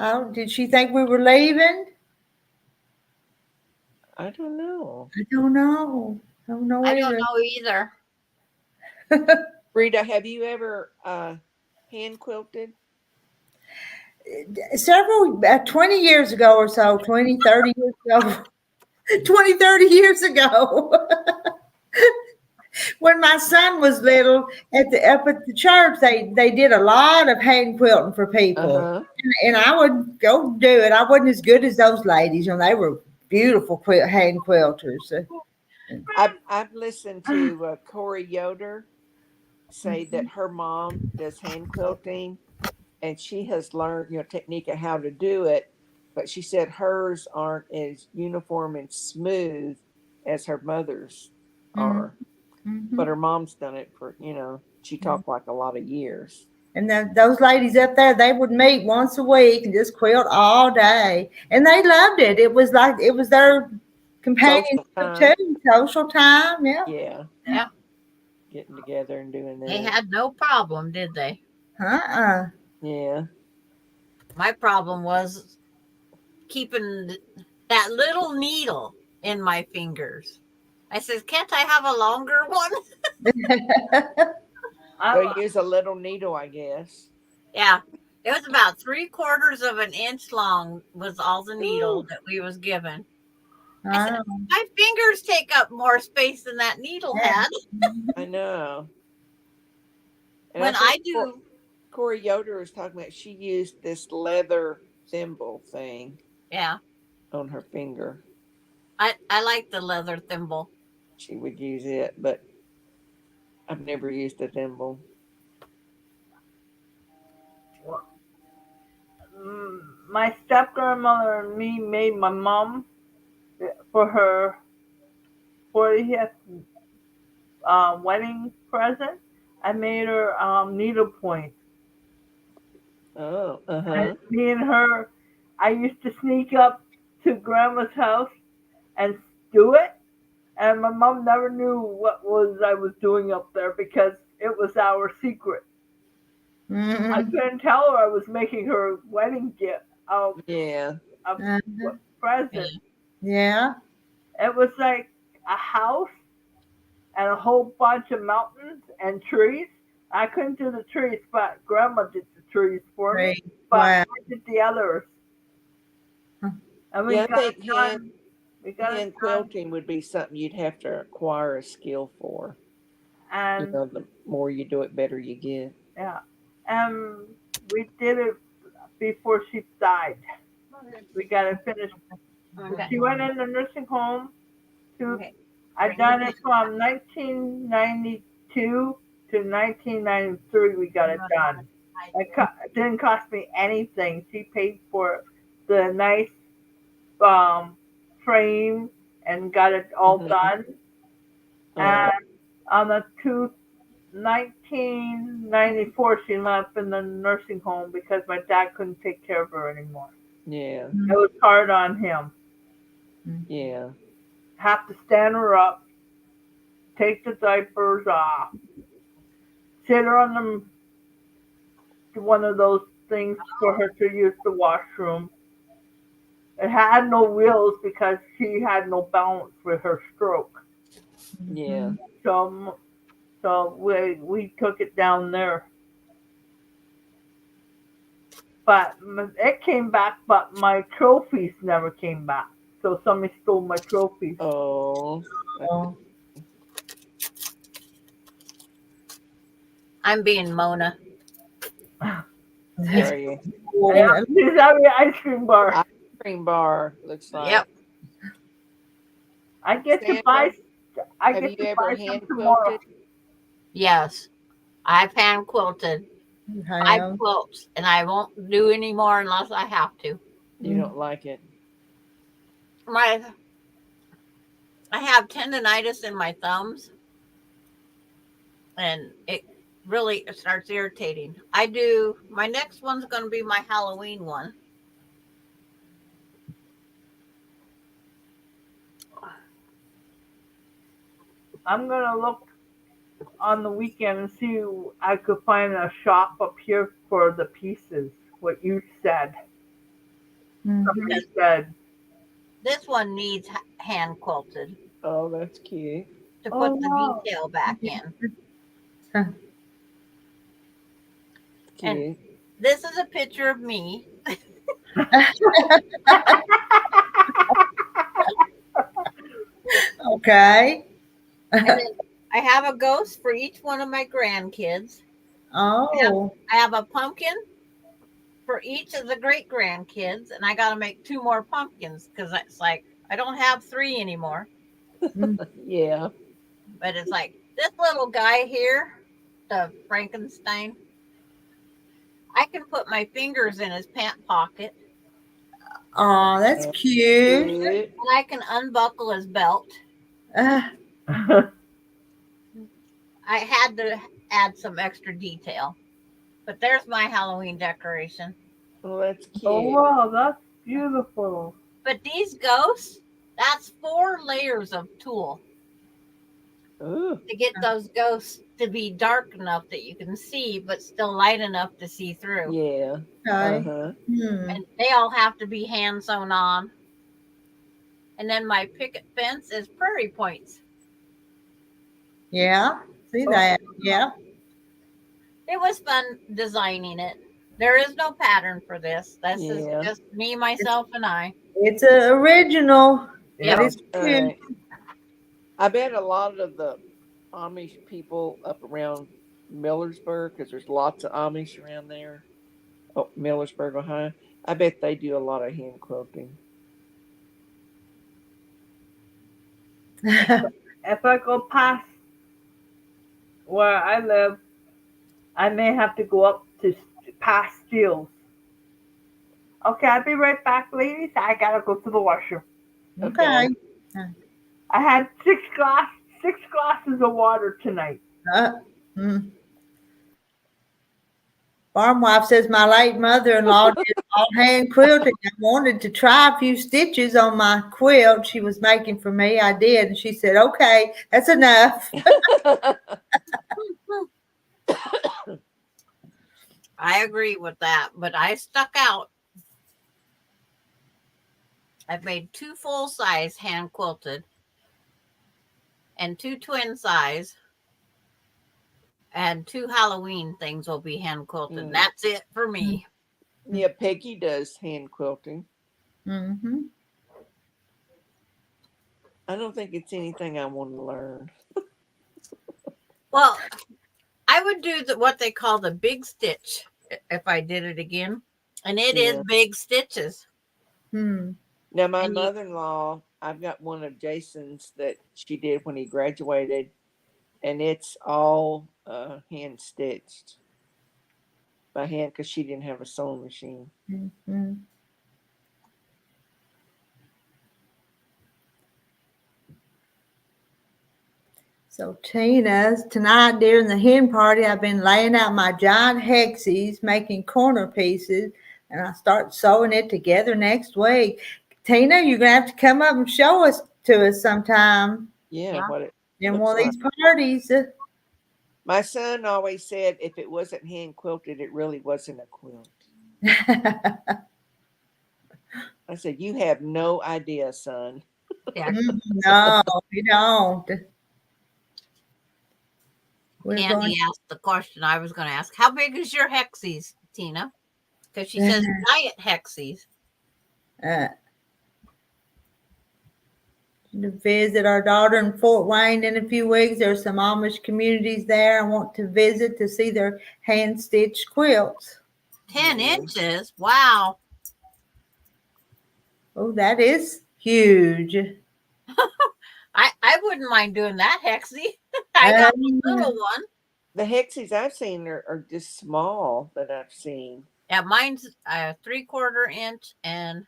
Oh, did she think we were leaving? I don't know. I don't know. I don't know I don't either. know either. Rita, have you ever hand quilted? Several, 20 years ago or so, 20, 30 years ago, 20, 30 years ago, when my son was little, up at the church, they did a lot of hand quilting for people, Uh-huh. and I would go do it. I wasn't as good as those ladies, and they were beautiful hand quilters. I've listened to Corey Yoder say that her mom does hand quilting and she has learned, technique of how to do it, but she said hers aren't as uniform and smooth as her mother's are. Mm-hmm. But her mom's done it for, she talked like a lot of years. And those ladies up there, they would meet once a week and just quilt all day. And they loved it. It was like, it was their companionship Social time. too. Social time. Yeah. Yeah. Yeah. Getting together and doing They that. had no problem, did they? Uh-uh. Yeah. My problem was keeping that little needle in my fingers. I said, can't I have a longer one? So use a little needle, I guess. Yeah. It was about 3/4 of an inch long was all the needle Ooh. that we was given. I said, Oh, my fingers take up more space than that needle yeah. had. I know. And When I do, Corey Yoder was talking about she used this leather thimble thing yeah, on her finger. I like the leather thimble. She would use it, but I've never used a thimble. My step grandmother and me made my mom for her 40th wedding present. I made her needlepoint. Oh, uh-huh. And me and her, I used to sneak up to grandma's house and do it. And my mom never knew what I was doing up there because it was our secret. I Mm-hmm. couldn't tell her I was making her wedding gift, Yeah. a Uh-huh. present. Yeah. It was like a house and a whole bunch of mountains and trees. I couldn't do the trees, but Grandma did the trees for me. Great. But Wow. I did the others. And we Yeah, I got it think done. We got it hand done. quilting would be something you'd have to acquire a skill for. And The more you do it, better you get. yeah. And we did it before she died. We got it finished. Okay. She went in the nursing home to Okay. I done it from 1992 to 1993. We got it done. It didn't cost me anything. She paid for the nice frame and got it all Mhm. done. Oh, And on the 1994, she left in the nursing home because my dad couldn't take care of her anymore. yeah. It was hard on him. Yeah. Have to stand her up take the diapers off, sit her on one of those things for her to use the washroom. It had no wheels because she had no balance with her stroke. Yeah. So we took it down there. But it came back, but my trophies never came back. So somebody stole my trophies. Oh. Oh, I'm being Mona. Are you? yeah. She's having an ice cream bar. Ice cream bar looks like. Yep. I get to Sandra, buy. I have get you to ever buy hand some tomorrow. quilted? Yes. I've hand quilted 5 Have. quilts, and I won't do any more unless I have to. You don't like it? I have tendonitis in my thumbs, and it really starts irritating. My next one's going to be my Halloween one. I'm gonna look on the weekend and see if I could find a shop up here for the pieces. What you said. Somebody said. This one needs hand quilted Oh, that's cute. to Oh, put the wow. detail back in. And Cute. this is a picture of me. Okay. And then I have a ghost for each one of my grandkids. Oh. I have a pumpkin for each of the great grandkids, and I got to make 2 more pumpkins because it's like I don't have 3 anymore. Yeah. But it's like this little guy here, the Frankenstein. I can put my fingers in his pant pocket, Oh, that's cute. Cute. and I can unbuckle his belt. Uh, I had to add some extra detail, but there's my Halloween decoration. Well, that's cute. Oh wow, that's beautiful. But these ghosts, that's 4 layers of tulle Ooh. to get those ghosts to be dark enough that you can see, but still light enough to see through. Yeah. okay. Uh-huh. And they all have to be hand sewn on. And then my picket fence is prairie points. Yeah. See that? Yeah. It was fun designing it. There is no pattern for this. This is Yeah. just me, myself, and I. It's a original. Yep. It is All cute. right. I bet a lot of the Amish people up around Millersburg, because there's lots of Amish around there. Oh, Millersburg, Ohio. I bet they do a lot of hand quilting. If I go past where I live, I may have to go up to past Steels. Okay, I'll be right back, ladies. I gotta go to the washroom. Okay. I had 6 glasses of water tonight. Mm. Farm wife says my late mother-in-law did all hand quilting. I wanted to try a few stitches on my quilt she was making for me. I did, and she said, "Okay, that's enough." I agree with that, but I stuck out. I've made 2 full size hand quilted and 2 twin size, and 2 Halloween things will be hand quilted. That's it for me. Yeah, Peggy does hand quilting. Mm-hmm. I don't think it's anything I want to learn. Well, I would do what they call the big stitch if I did it again, and it is big stitches. Now, my mother-in-law, I've got one of Jason's that she did when he graduated, and it's all hand stitched by hand because she didn't have a sewing machine. Mm-hmm. So Tina's tonight during the hen party, I've been laying out my giant hexies, making corner pieces, and I start sewing it together next week. Tina, you're gonna have to come up and show us to us sometime. Yeah. in Looks one of like. these parties. My son always said if it wasn't hand quilted, it really wasn't a quilt. I said, you have no idea, son. Yeah, No, you don't. We're going. Candy asked the question I was going to ask. How big is your hexies, Tina? Because she says diet hexies. To visit our daughter in Fort Wayne in a few weeks. There's some Amish communities there. I want to visit to see their hand stitched quilts. 10 inches? Wow. Oh, that is huge. I wouldn't mind doing that, Hexie. I got a little one. The hexies I've seen are just small that I've seen. Yeah, mine's 3/4 inch, and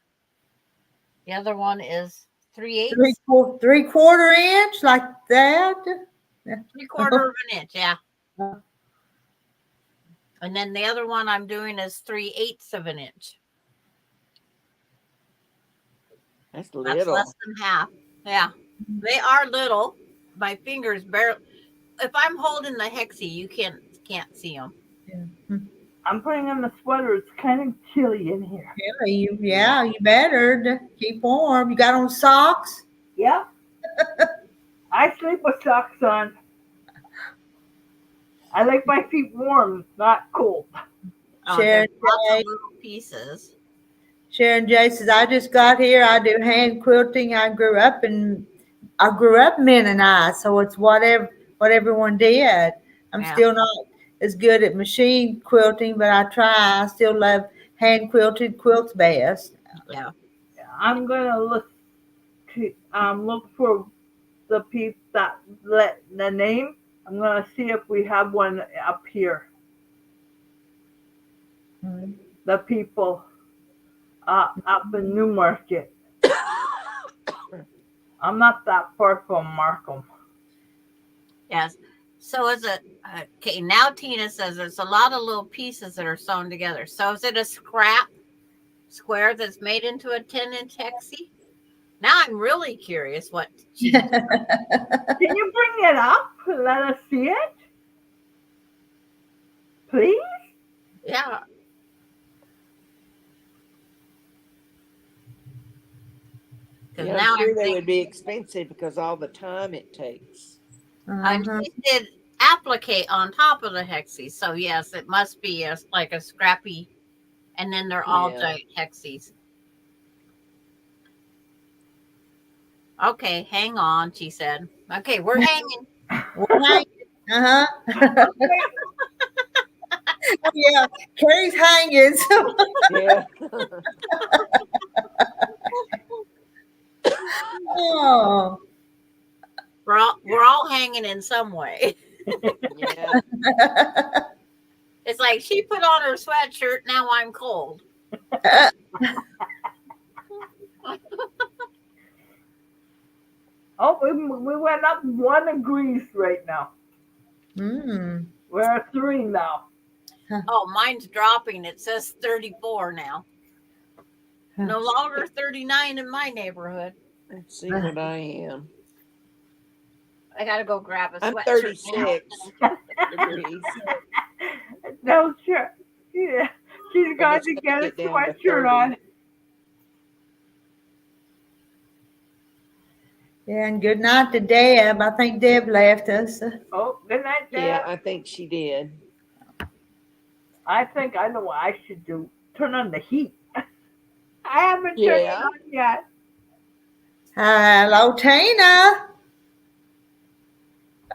the other one is 3/8. 3/4 inch like that. 3/4 of an inch, yeah. And then the other one I'm doing is 3/8 of an inch. That's That's little. less than half. Yeah, they are little. My fingers barely. If I'm holding the hexie, you can't see them. I'm putting on the sweater. It's kind of chilly in here. Yeah, you better keep warm. You got on socks? Yeah. I sleep with socks on. I like my feet warm, not cold. Sharon Lots of little pieces. Sharon J says, I just got here. I do hand quilting. I grew up Mennonite, so it's what everyone did. I'm still not as good at machine quilting, but I try. I still love hand quilted quilts best. Yeah. I'm gonna look for the people that let the name. I'm gonna see if we have one up here. Mm-hmm. The people up in Newmarket. I'm not that far from Markham. Yes. So is it okay? Now Tina says there's a lot of little pieces that are sewn together. So is it a scrap square that's made into a 10-inch hexie? Now I'm really curious what she's doing. Can you bring it up? Let us see it, please. Yeah. Yeah, I'm sure they would be expensive because all the time it takes. And she did applique on top of the hexie. So yes, it must be like a scrappy, and then they're all giant hexies. Okay, hang on, she said. Okay, we're hanging. We're hanging. Yeah, Carrie's hanging. Yeah. Oh. We're all hanging in some way. Yeah. It's like she put on her sweatshirt. Now I'm cold. Oh, we went up 1 degrees right now. We're at 3 now. Oh, mine's dropping. It says 34 now. No longer 39 in my neighborhood. Let's see what I am. I gotta go grab a sweatshirt. I'm 36 degrees. No, sure. Yeah, she's got to get a sweatshirt on. Yeah, and good night to Deb. I think Deb left us. Oh, good night, Deb. Yeah, I think she did. I think I know what I should do. Turn on the heat. I haven't turned it on yet. Hello, Tina.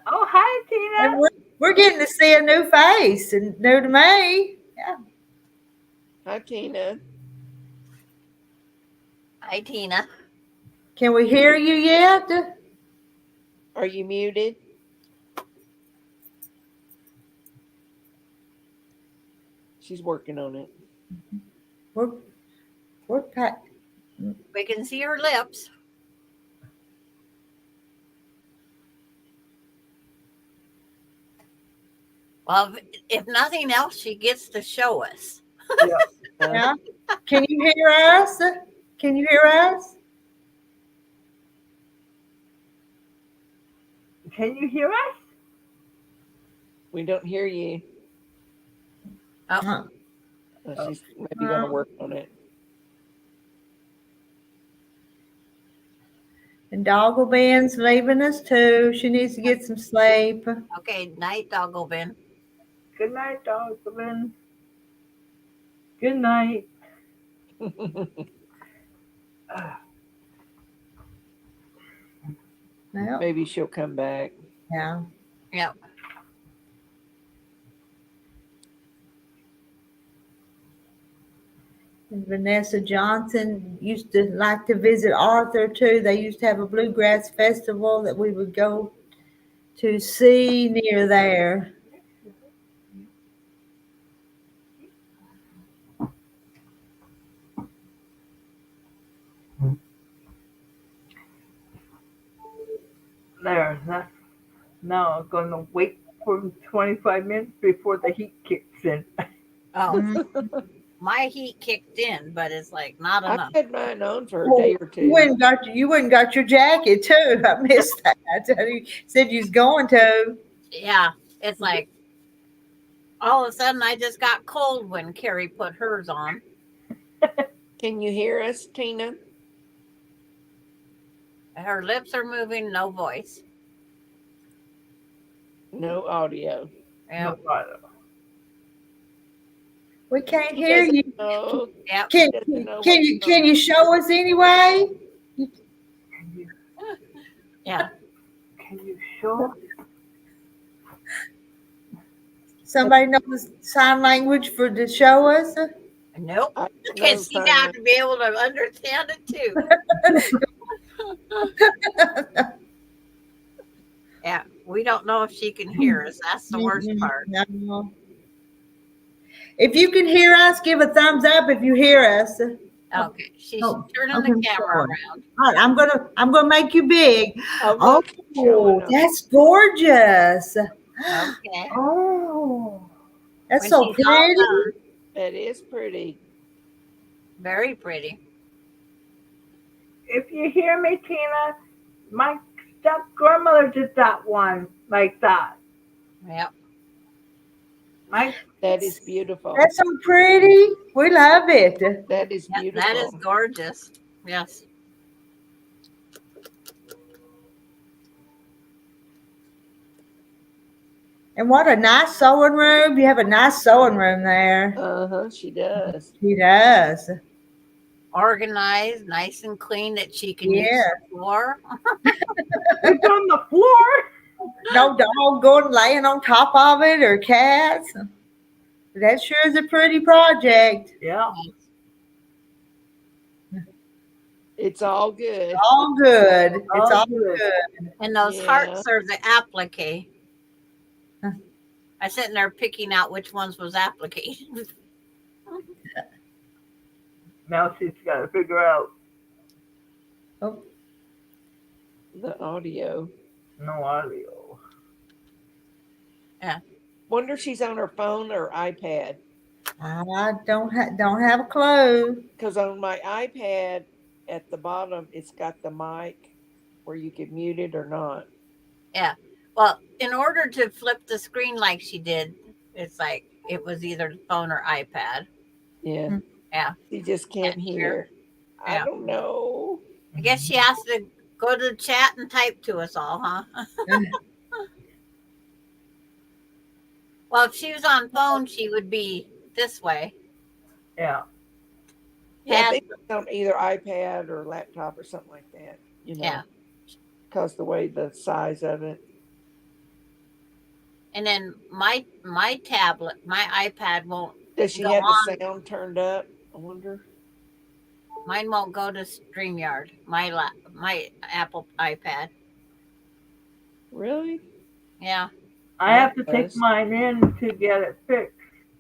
Oh, hi, Tina. And we're getting to see a new face and new to me. Yeah. Hi, Tina. Hi, Tina. Can we hear you yet? Are you muted? She's working on it. We can see her lips. Well, if nothing else, she gets to show us. Yeah. Can you hear us? Can you hear us? Can you hear us? We don't hear you. Uh, She's maybe going to work on it. And Doggle Ben's leaving us too. She needs to get some sleep. Okay, night, Doggle Ben. Good night, Dogman. Good night. Well, Maybe she'll come back. yeah. Yep. And Vanessa Johnson used to like to visit Arthur too. They used to have a bluegrass festival that we would go to see near there. There. Now I'm going to wait for 25 minutes before the heat kicks in. Oh, Mhm. my heat kicked in, but it's like not I've enough. had mine on for a Oh, day or you two. went and got your jacket too. I missed that. You said you was going to. Yeah, it's like all of a sudden I just got cold when Carrie put hers on. Can you hear us, Tina? Her lips are moving, no voice. No audio. Yep. We can't She hear doesn't you. know. Yep. She Can doesn't know can what's you going on. show us anyway? Yeah. Can you show? Somebody knows sign language to show us? Nope. I don't know Because she'd sign have language. to be able to understand it too. Yeah. We don't know if she can hear us. That's the worst part. No. If you can hear us, give a thumbs up if you hear us. Okay. She's Oh, turning okay, the camera sorry. around. All right, I'm gonna make you big. Oh, Oh, look, it's showing up. that's gorgeous. Okay. Oh, that's When so she's all pretty. done. That is pretty. Very pretty. If you hear me, Tina, my step grandmother did that one like that. Yep. My That is beautiful. That's so pretty. We love it. That is Yep, beautiful. that is gorgeous. Yes. And what a nice sewing room. You have a nice sewing room there. Uh-huh, she does. She does. Organized, nice and clean that she can use Yeah. the floor. it's on the floor. No dog going laying on top of it or cats. That sure is a pretty project. Yeah. It's all good. All good. It's All all good. good. And those Yeah. hearts are the applique. Huh. I sitting there picking out which ones was applique. Now she's got to figure out. Oh, The audio. No audio. Yeah. Wonder if she's on her phone or iPad. I don't have a clue. Because on my iPad at the bottom, it's got the mic where you can mute it or not. Yeah. Well, in order to flip the screen like she did, it's like it was either the phone or iPad. Yeah. Hmm. Yeah. She just can't hear. I Yeah. don't know. I guess she has to go to the chat and type to us all, huh? Well, if she was on phone, she would be this way. Yeah. Yeah, I Pad- think it's on either iPad or laptop or something like that. You know, Yeah. because the way the size of it. And then my tablet, my iPad won't. Does she Go have on. the sound turned up? I wonder. Mine won't go to StreamYard. My Apple iPad. Really? Yeah. I have to take Yes. mine in to get it fixed.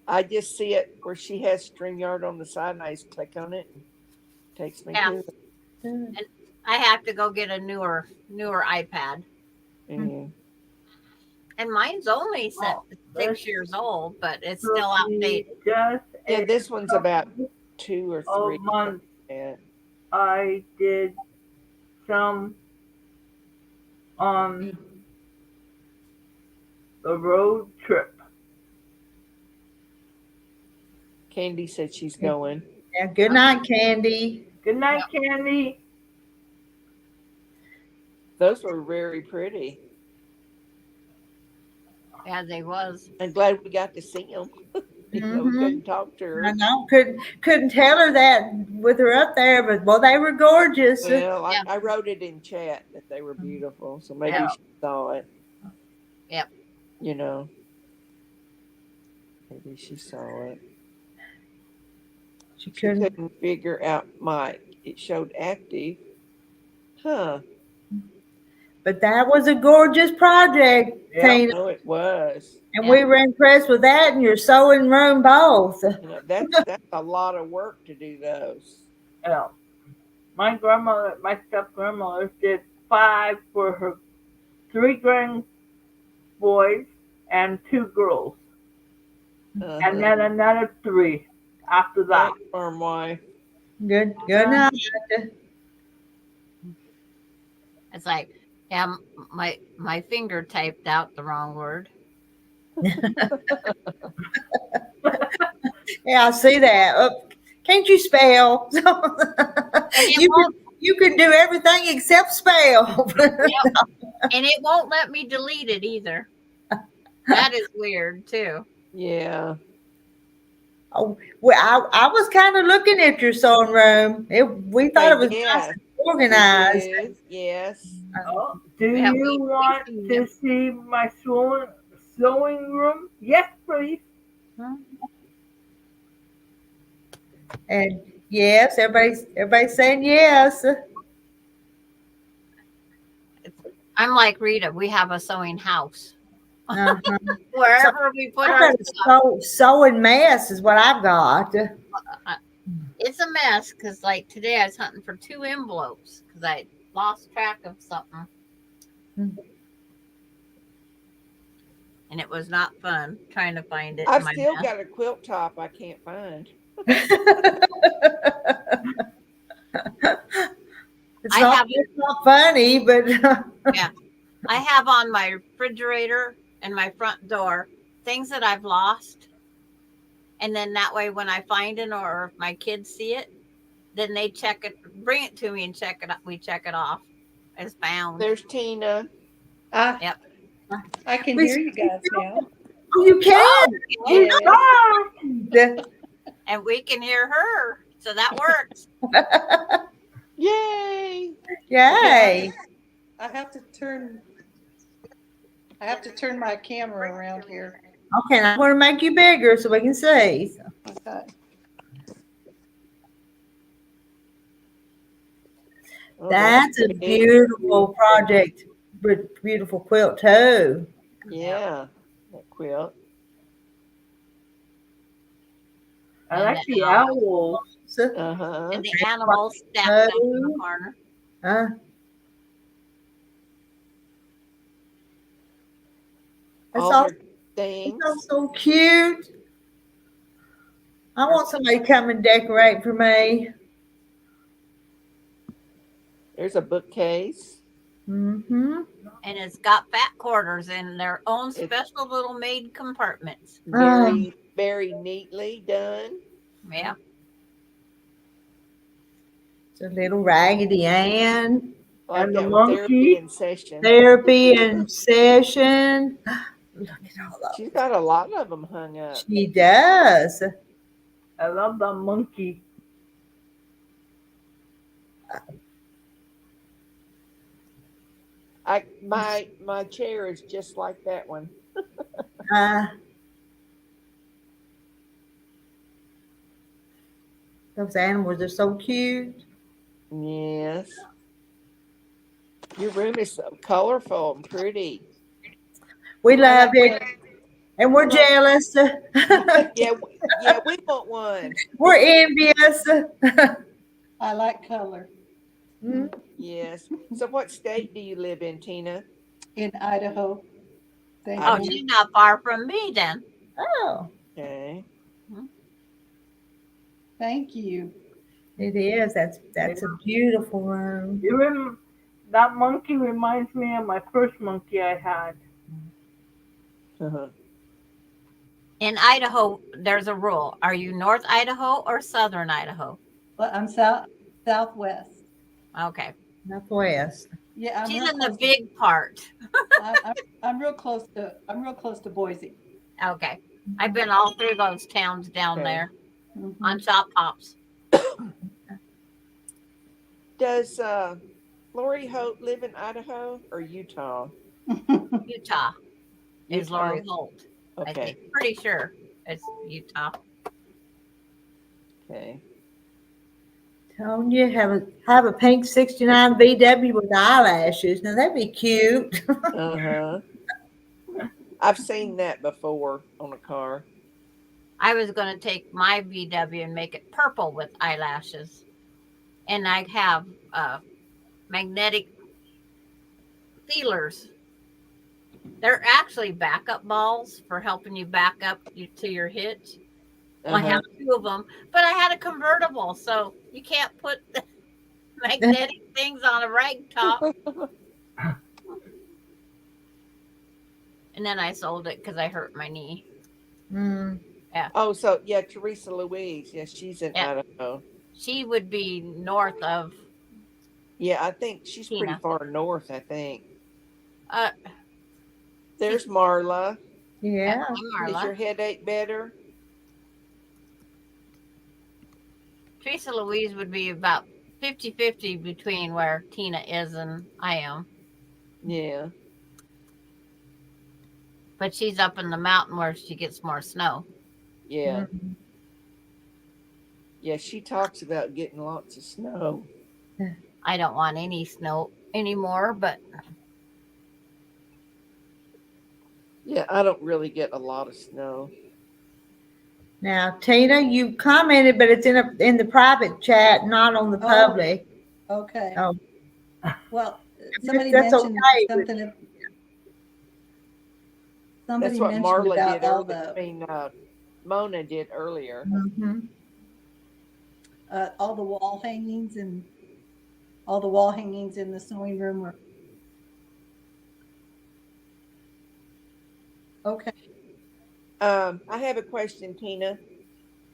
I just see it where she has StreamYard on the side, and I just click on it. And it takes me Yeah. to it. I have to go get a newer iPad. Yeah. And mine's only Oh, 6 years old, but it's So still outdated. Just Yeah, this one's about 2 or 3. a month Yeah. I did some on the road trip. Candy said she's going. Yeah, good night, Candy. Good night, Candy. Those were very pretty. Yeah, they was. I'm glad we got to see them. Even though we Mhm. couldn't talk to her. I know. Couldn't tell her that with her up there, but well, they were gorgeous. Well, Yeah. I wrote it in chat that they were beautiful, so maybe Yeah. she saw it. Yep. You know, maybe she saw it. She She couldn't. couldn't figure out Mike. It showed active. Huh. But that was a gorgeous project, Yeah. Tina. No, it was. And Yeah. we were impressed with that and your sewing room both. You know, that's a lot of work to do those. Yeah. My grandmother, my step grandmother, did 5 for her 3 grand boys and 2 girls, Uh-huh. and then another 3 after that. Thanks, farm wife. Good night. It's like, yeah, my finger typed out the wrong word. Yeah, I see that. Can't you spell? And it you, won't, you can do everything except spell. and it won't let me delete it either. That is weird too. Yeah. Oh, well, I was kind of looking at your sewing room. We thought it was nice Yes. and organized. It is. Yes. Oh, do Yeah, you want seen to it. see my sewing room? Yes, please. And yes, everybody's saying yes. I'm like Rita. We have a sewing house. Uh-huh. Wherever we put I've our got stuff, a sewing mess is what I've got. it's a mess. Because like today, I was hunting for 2 envelopes because I lost track of something, and it was not fun trying to find it. I've in my still mess. got a quilt top I can't find. It's I not, have- it's not funny, but I have on my refrigerator and my front door things that I've lost. And then that way, when I find it or if my kids see it, then they check it, bring it to me and check it. We check it off as found. There's Tina. Yep. I can hear you guys now. you can. Okay. Yeah. And we can hear her, so that works. Yay. Yay. I have to turn my camera around here. Okay, I'm going to make you bigger so we can see. Okay. Oh, That's a big. beautiful project. Beautiful quilt too. Yeah. That quilt. I like the owl. Uh-huh. And the animals stacked up in the corner. That's All all. her things. That's so cute. I want somebody to come and decorate for me. There's a bookcase. Mm-hmm. And it's got fat quarters in their own special little made compartments. Very, very neatly done. Yeah. It's a little Raggedy Ann. Like And that the with therapy monkey. in session. Therapy in session. Look at all of She's got a lot of them hung up. She does. I love the monkey. My chair is just like that one. Those animals are so cute. Yes. Your room is so colorful and pretty. We love it. And we're jealous. Yeah, we want one. We're envious. I like color. Mm. Yes. So what state do you live in, Tina? In Idaho. Thank Oh, you. she's not far from me then. Oh, Okay. Thank you. it is. That's a beautiful room. That monkey reminds me of my first monkey I had. Uh-huh. In Idaho, there's a rule. Are you North Idaho or Southern Idaho? Well, I'm southwest. Okay. Northwest. Yeah, I'm She's real in the close. big part. I'm real close to. I'm real close to Boise. Okay. I've been all through those towns down Okay. there Mhm. on Shop Pops. Does Lori Holt live in Idaho or Utah? Utah is Lori Utah. Holt. I Okay. think. Pretty sure it's Utah. Okay. Telling you, have a pink 69 VW with eyelashes. Now that'd be cute. Uh-huh. I've seen that before on a car. I was going to take my VW and make it purple with eyelashes. And I have magnetic feelers. They're actually backup balls for helping you back up to your hitch. Well, I Uh-huh. have two of them, but I had a convertible, so you can't put the magnetic things on a rag top. And then I sold it because I hurt my knee. Mm. Yeah. Oh, so yeah, Teresa Louise. Yeah, she's in Yeah. Idaho. She would be north of Yeah, I think she's pretty Tina. far north, I think. Uh, There's Marla. Yeah. I'm Is your Marla. headache better? Teresa Louise would be about 50-50 between where Tina is and I am. Yeah. But she's up in the mountain where she gets more snow. Yeah. Mhm. Yeah, she talks about getting lots of snow. I don't want any snow anymore, but Yeah, I don't really get a lot of snow. Now, Tina, you commented, but it's in the private chat, not on the Oh. public. Okay. Oh, Well, somebody that's mentioned okay. something. That's Somebody what mentioned Marla about did all earlier. I mean, Mona did earlier. all the wall hangings and all the wall hangings in the sewing room were okay. I have a question, Tina.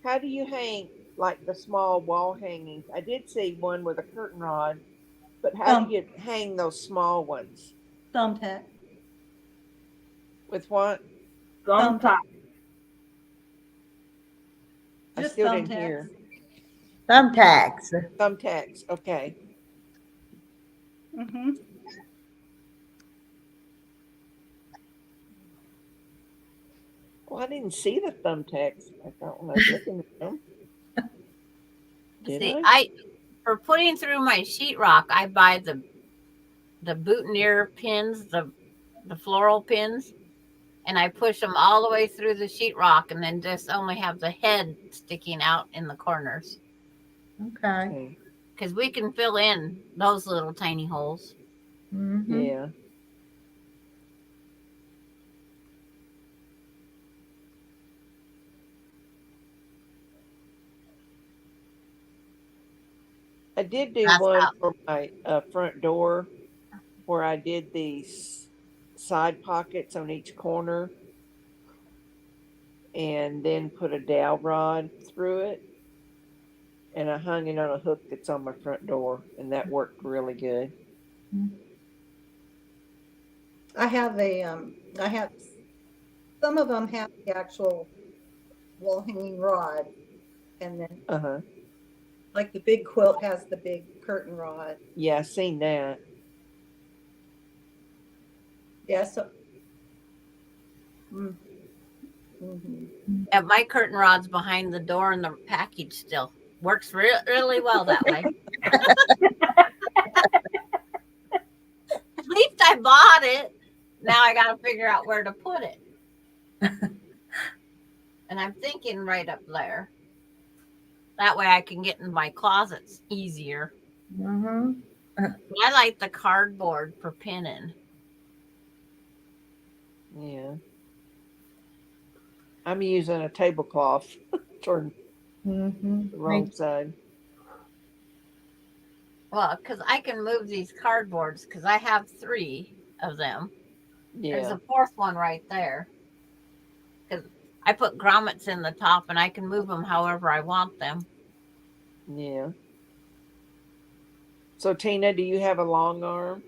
How do you hang like the small wall hangings? I did see one with a curtain rod, but how do you hang those small ones? Thumbtack. With what? Thumbtack. I Just still didn't thumbtacks. hear. Thumbtacks. Thumbtacks. Okay. Mm-hmm. Well, I didn't see the thumbtacks. I thought when I was looking at them. Did see, I? for putting through my sheetrock, I buy the boutonniere pins, the floral pins, and I push them all the way through the sheetrock, and then just only have the head sticking out in the corners. Okay. Okay. Because we can fill in those little tiny holes. Mm-hmm. Yeah. I did do That's one how. for my front door where I did these side pockets on each corner and then put a dowel rod through it. And I hung it on a hook that's on my front door, and that worked really good. I have some of them have the actual wall hanging rod, and then Uh huh. like the big quilt has the big curtain rod. Yeah, I seen that. Yeah, so mm-hmm. And my curtain rod's behind the door in the package still. Works really well that way. At least I bought it. Now I got to figure out where to put it. And I'm thinking right up there. That way I can get in my closets easier. Mm-hmm. I like the cardboard for pinning. Yeah. I'm using a tablecloth. Turn Mm-hmm. the wrong side. Well, because I can move these cardboards because I have 3 of them. There's Yeah. a 4th one right there. I put grommets in the top, and I can move them however I want them. Yeah. So Tina, do you have a long arm?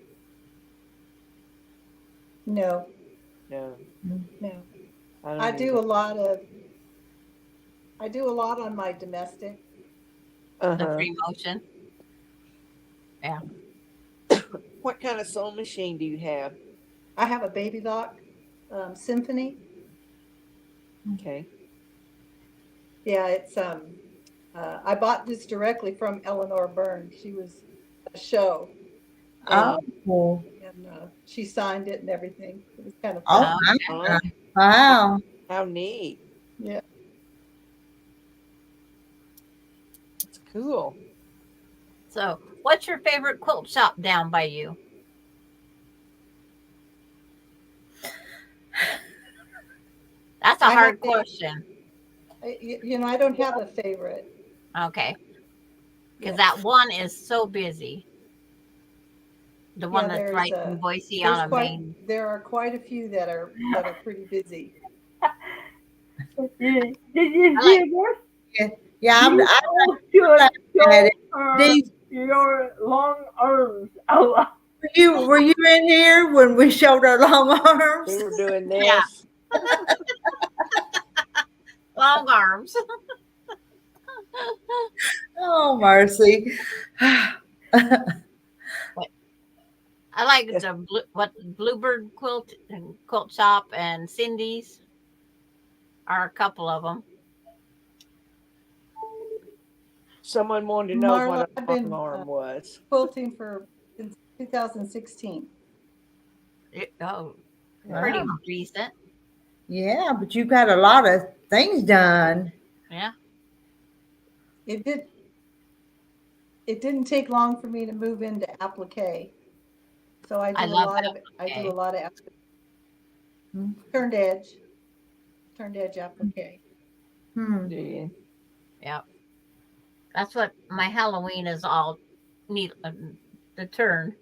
No, No, no. I I don't do either. I do a lot on my domestic. Uh The huh. free motion. Yeah. What kind of sewing machine do you have? I have a baby lock symphony. Okay. Yeah, it's I bought this directly from Eleanor Byrne. She was a show, and Oh, she signed it and everything. It was kind of oh, fun. Oh, wow. how neat. Yeah. That's cool. So, what's your favorite quilt shop down by you? That's a I hard have a- question. I don't have a favorite. Okay. Because Yeah. that one is so busy. The one Yeah, that's right in Boise there's on a main. there are quite a few that are pretty busy. Did you I like- hear this? Yeah, You I all should at show it. her These- your long arms. Oh, were you in here when we showed our long arms? We were doing this. Yeah. Long arms. Oh, mercy. I like Yes. what Bluebird quilt shop and Cindy's are a couple of them. Someone wanted to know Marla, what I've a been, long arm was. Quilting since 2016. Oh, Wow. pretty recent. Yeah, but you got a lot of things done. Yeah. It didn't take long for me to move into applique. So I do love I do a applique. lot of turned edge applique. Hmm. Do you? Yep. That's what my Halloween is all the turn.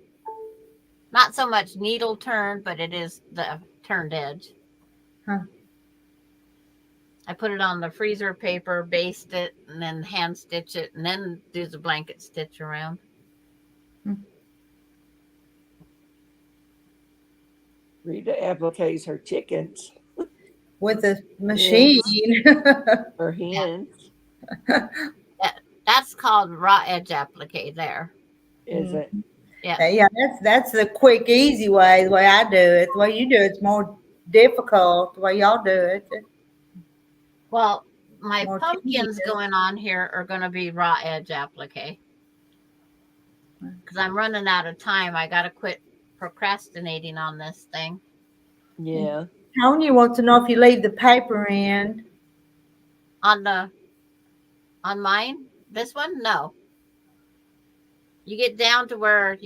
Not so much needle turn, but it is the turned edge. Huh. I put it on the freezer paper, baste it, and then hand stitch it, and then do the blanket stitch around. Rita appliques her chickens With a machine. or hens. That's called raw edge applique there. Is it? Yeah. Yeah, that's the quick, easy way. The way I do it. The way you do it's more difficult. The way y'all do it. Well, my More pumpkins tedious. going on here are going to be raw edge applique. Because I'm running out of time. I got to quit procrastinating on this thing. Yeah. Tony wants to know if you leave the paper in. On mine, this one, no. You get down to where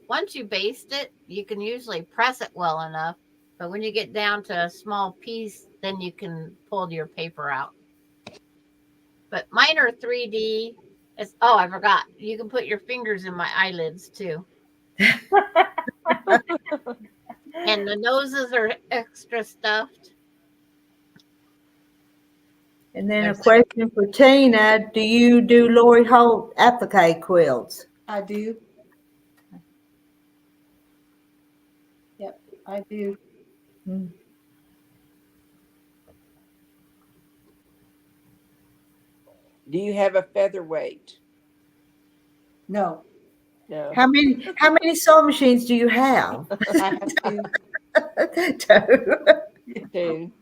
once you baste it, you can usually press it well enough. But when you get down to a small piece, then you can pull your paper out. But mine are 3D. I forgot. You can put your fingers in my eyelids too. And the noses are extra stuffed. And then There's a question for Tina. Do you do Lori Holt applique quilts? I do. Yep, I do. Do you have a featherweight? No, No. How many sewing machines do you have? I have two. Two.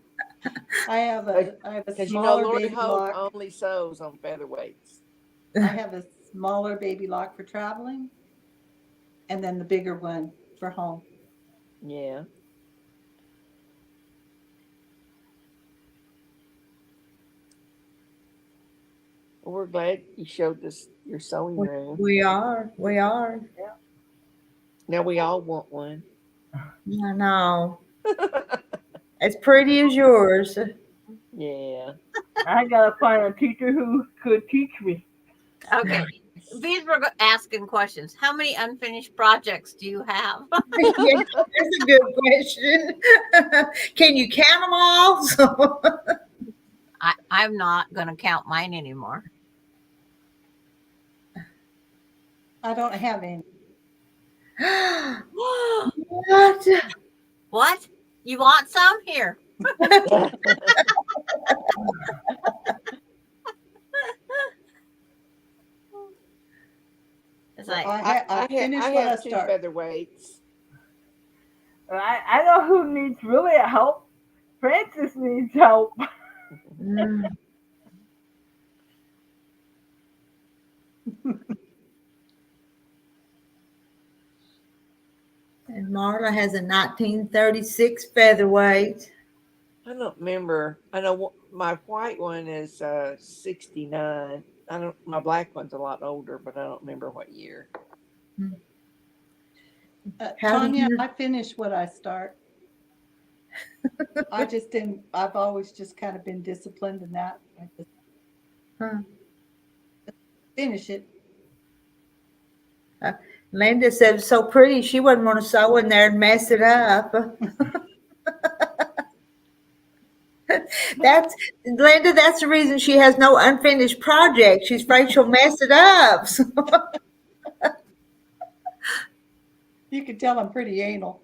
I have a Because smaller Lori baby Holt lock. only sews on featherweights. I have a smaller baby lock for traveling, and then the bigger one for home. Yeah. Well, we're glad you showed us your sewing room. We are. Now we all want one. I know. As pretty as yours. Yeah. I gotta find a teacher who could teach me. Okay. These were asking questions. How many unfinished projects do you have? Yeah, that's a good question. Can you count them all? So, I'm not going to count mine anymore. I don't have any. what? What? You want some? Here. It's like, I finished what I have two started. featherweights. I know who needs really help. Francis needs help. Mm. And Marla has a 1936 featherweight. I don't remember. I know my white one is 69. I don't. My black one's a lot older, but I don't remember what year. How do Tanya, you- I finished what I start. I just didn't. I've always just kind of been disciplined in that. I just Huh. finish it. Linda said it's so pretty she wouldn't want to sew in there and mess it up. That's Linda, that's the reason she has no unfinished project. She's afraid she'll mess it up. You can tell I'm pretty anal.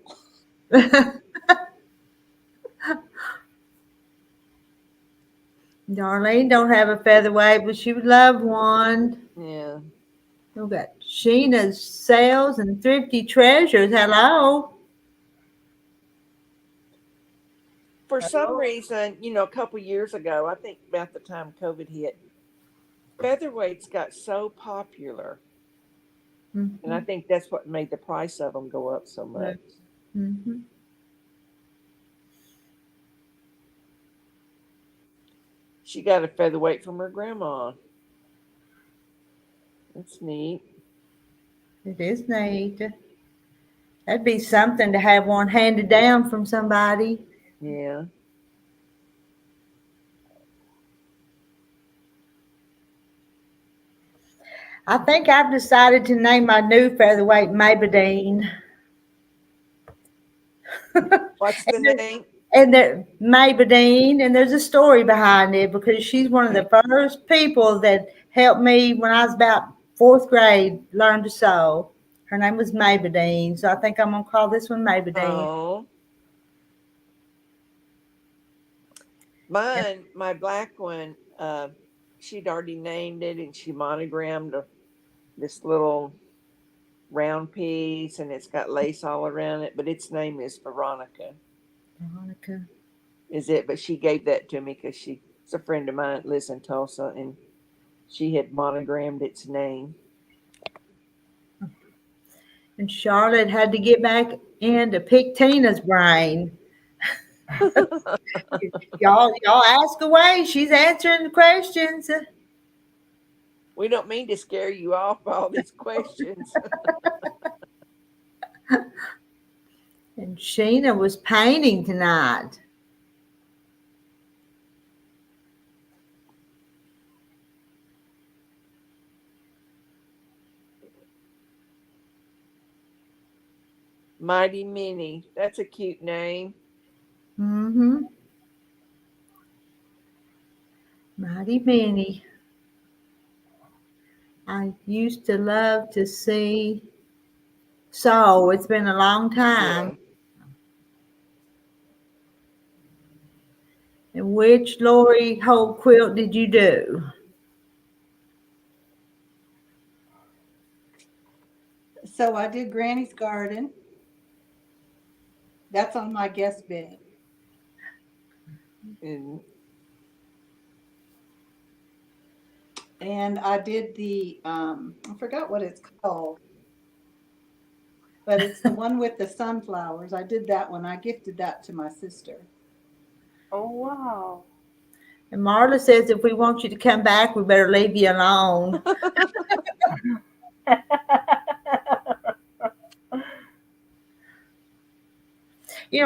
Darlene don't have a featherweight, but she would love one. Yeah. We've got Sheena's Sales and Thrifty Treasures. Hello. For some reason, a couple years ago, I think about the time COVID hit, featherweights got so popular, and I think that's what made the price of them go up so much. Mm-hmm. She got a featherweight from her grandma. That's neat. It is neat. That'd be something to have one handed down from somebody. Yeah. I think I've decided to name my new featherweight Maybelline. What's the name? And Maybelline, and there's a story behind it because she's one of the first people that helped me when I was about fourth grade learn to sew. Her name was Maybelline, so I think I'm gonna call this one Maybelline. Oh. Mine, my black one, she'd already named it, and she monogrammed this little round piece, and it's got lace all around it, but its name is Veronica. Veronica. Is it? But she gave that to me because she's a friend of mine that lives in Tulsa, and she had monogrammed its name. And Charlotte had to get back in to pick Tina's brain. y'all ask away. She's answering the questions. We don't mean to scare you off by all these questions. And Sheena was painting tonight. Mighty Minnie. That's a cute name. Mm-hmm. Mighty Minnie. I used to love to see. So it's been a long time. Yeah. And which Lori Holt quilt did you do? So I did Granny's Garden. That's on my guest bed. And I did the, I forgot what it's called, but it's the one with the sunflowers. I did that one. I gifted that to my sister. Oh, wow. And Marla says if we want you to come back, we better leave you alone.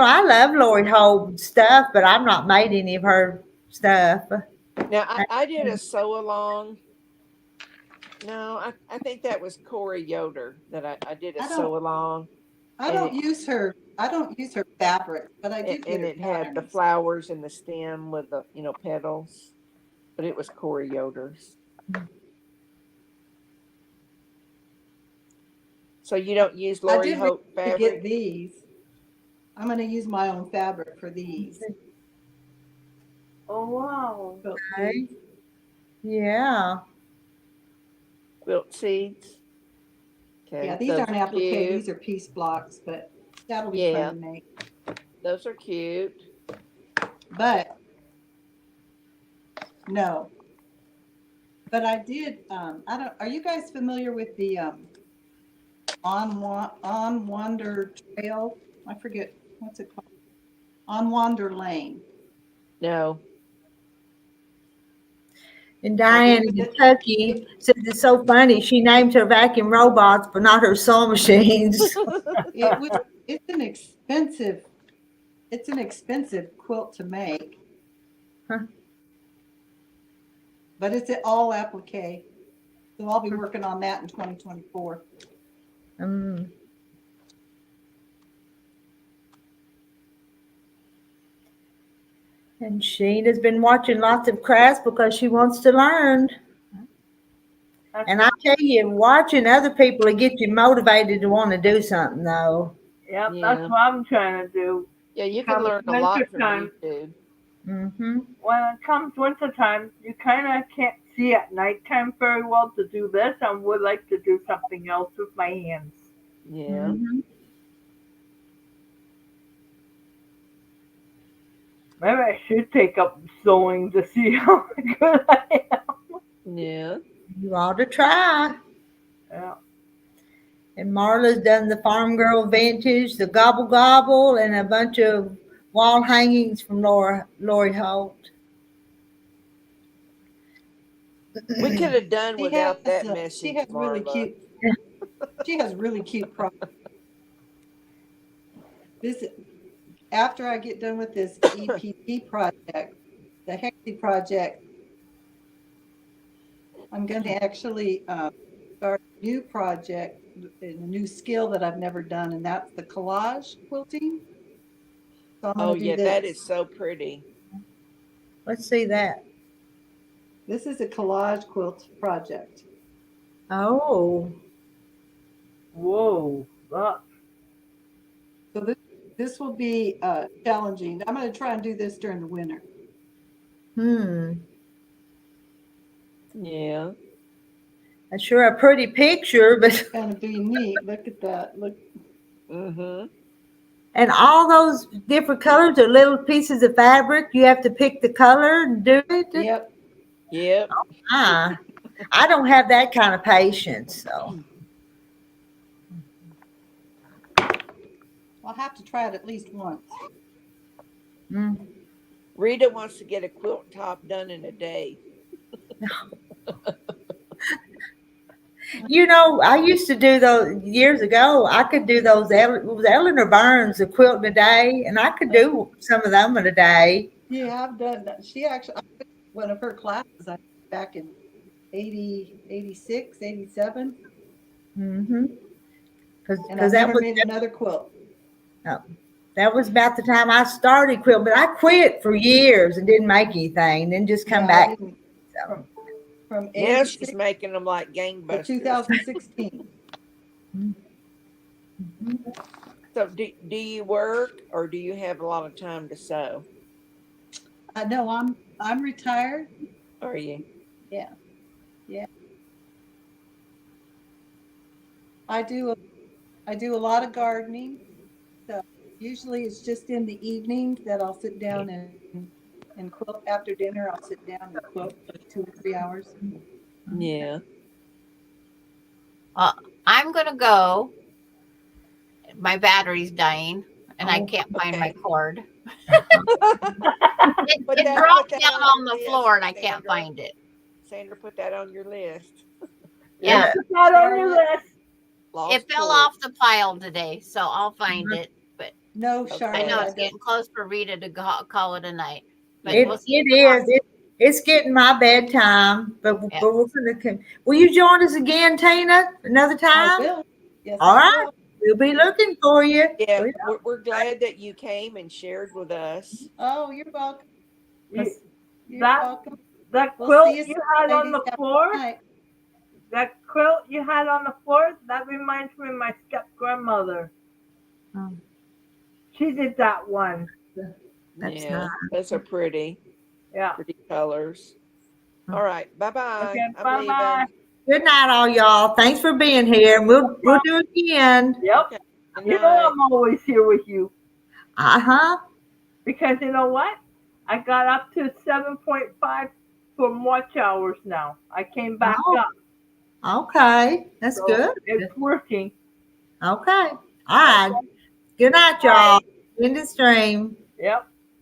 I love Lori Holt stuff, but I've not made any of her stuff. Now, I did a sew along No, I think that was Corey Yoder that I did a I sew don't, along, I and don't use her, I don't use her fabric, but I do get and her it had the patterns. flowers and the stem with the petals, but it was Corey Yoder's. So you don't use I Lori did Hope recently get fabric? these. I'm going to use my own fabric for these. Oh wow. Quilt Okay. seeds. Yeah. Quilt seeds. Yeah, Okay, these those aren't are applique, cute. these are piece blocks, but that'll be fun Yeah, to make. those are cute. But no, but I did, I don't, are you guys familiar with the On Wander Trail? I forget, what's it called? On Wander Lane. No, And I Diane didn't. in Kentucky says it's so funny. She named her vacuum robots, but not her sewing machines. It was, it's an expensive quilt to make. Huh. But it's all applique. So I'll be working on that in 2024. Mm. And Sheena's been watching lots of crafts because she wants to learn. And I tell you, watching other people will get you motivated to want to do something, though. Yep, that's Yeah, what I'm trying to do. yeah, you can Come learn a winter lot from time, YouTube. Mm-hmm. when it comes winter time, you kind of can't see at nighttime very well to do this. I would like to do something else with my hands. Yeah, Mm-hmm. Maybe I should take up sewing to see how good I am. yeah. You ought to try. Yeah. And Marla's done the Farm Girl Vintage, the Gobble Gobble, and a bunch of wall hangings from Lori Holt. We could have done She has, without that she message, has really Marla. cute, she has really cute products. This, after I get done with this EPP project, the Hexie project, I'm going to actually start a new project and a new skill that I've never done, and that's the collage quilting. So I'm Oh going to do yeah, that this. is so pretty. Let's see that. This is a collage quilt project. Oh, Whoa. Look. So this will be challenging. I'm going to try and do this during the winter. Yeah. That's sure a pretty picture, but It's going to be neat. Look at that. Look. Mm-hmm. and all those different colors are little pieces of fabric. You have to pick the color and do it. Yep. Yep. Ah, I don't have that kind of patience. So I'll have to try it at least once. mm. Rita wants to get a quilt top done in a day. You know, I used to do those years ago. I could do those. It was Eleanor Burns, a quilt in a day, and I could do some of them in a day. Yeah, I've done that. She actually, I took one of her classes back in 80, 86, 87. Mm-hmm. And I've never made another quilt. That was about the time I started quilt, but I quit for years and didn't make anything. Then just come back. So. From Now she's 86 making them like to gangbusters. 2016. Mm-hmm. So do you work or do you have a lot of time to sew? No, I'm retired. Are you? Yeah. I do a lot of gardening. So usually it's just in the evening that I'll sit down and quilt. After dinner, I'll sit down and quilt for 2 or 3 hours. Yeah. I'm gonna go. My battery's dying, and I can't find my cord. It dropped down on the floor, and I can't find it. Sandra, put that on your list. Yeah, Put that on your list. Lost it fell cord. off the pile today, so I'll find it. But No, Okay. Charlotte. I know it's getting close for Rita to call it a night. But It we'll see is. It's getting my bedtime, but Yeah. we're gonna. Will you join us again, Tina? Another I time? will. Yes, All I right. will. We'll be looking for you. Yeah, We- we're glad that you came and shared with us. Oh, you're welcome. You, You're that welcome. that We'll quilt see you you soon, had on ladies. the Have a floor, good night. that quilt you had on the floor, that reminds me of my step grandmother. Oh, She did that one. that's Yeah, nice. those are pretty, Yeah. pretty colors. All right, bye bye. Okay. I'm Bye bye. leaving. Good night, all y'all. Thanks for being here. And we'll do it again. Yep. Okay. Good You know night. I'm always here with you Uh-huh. because you know what? I got up to 7.5 for watch hours now. I came back Oh, up, okay. That's so good. it's working. Okay. All right. Good night, y'all. End the stream. Yep.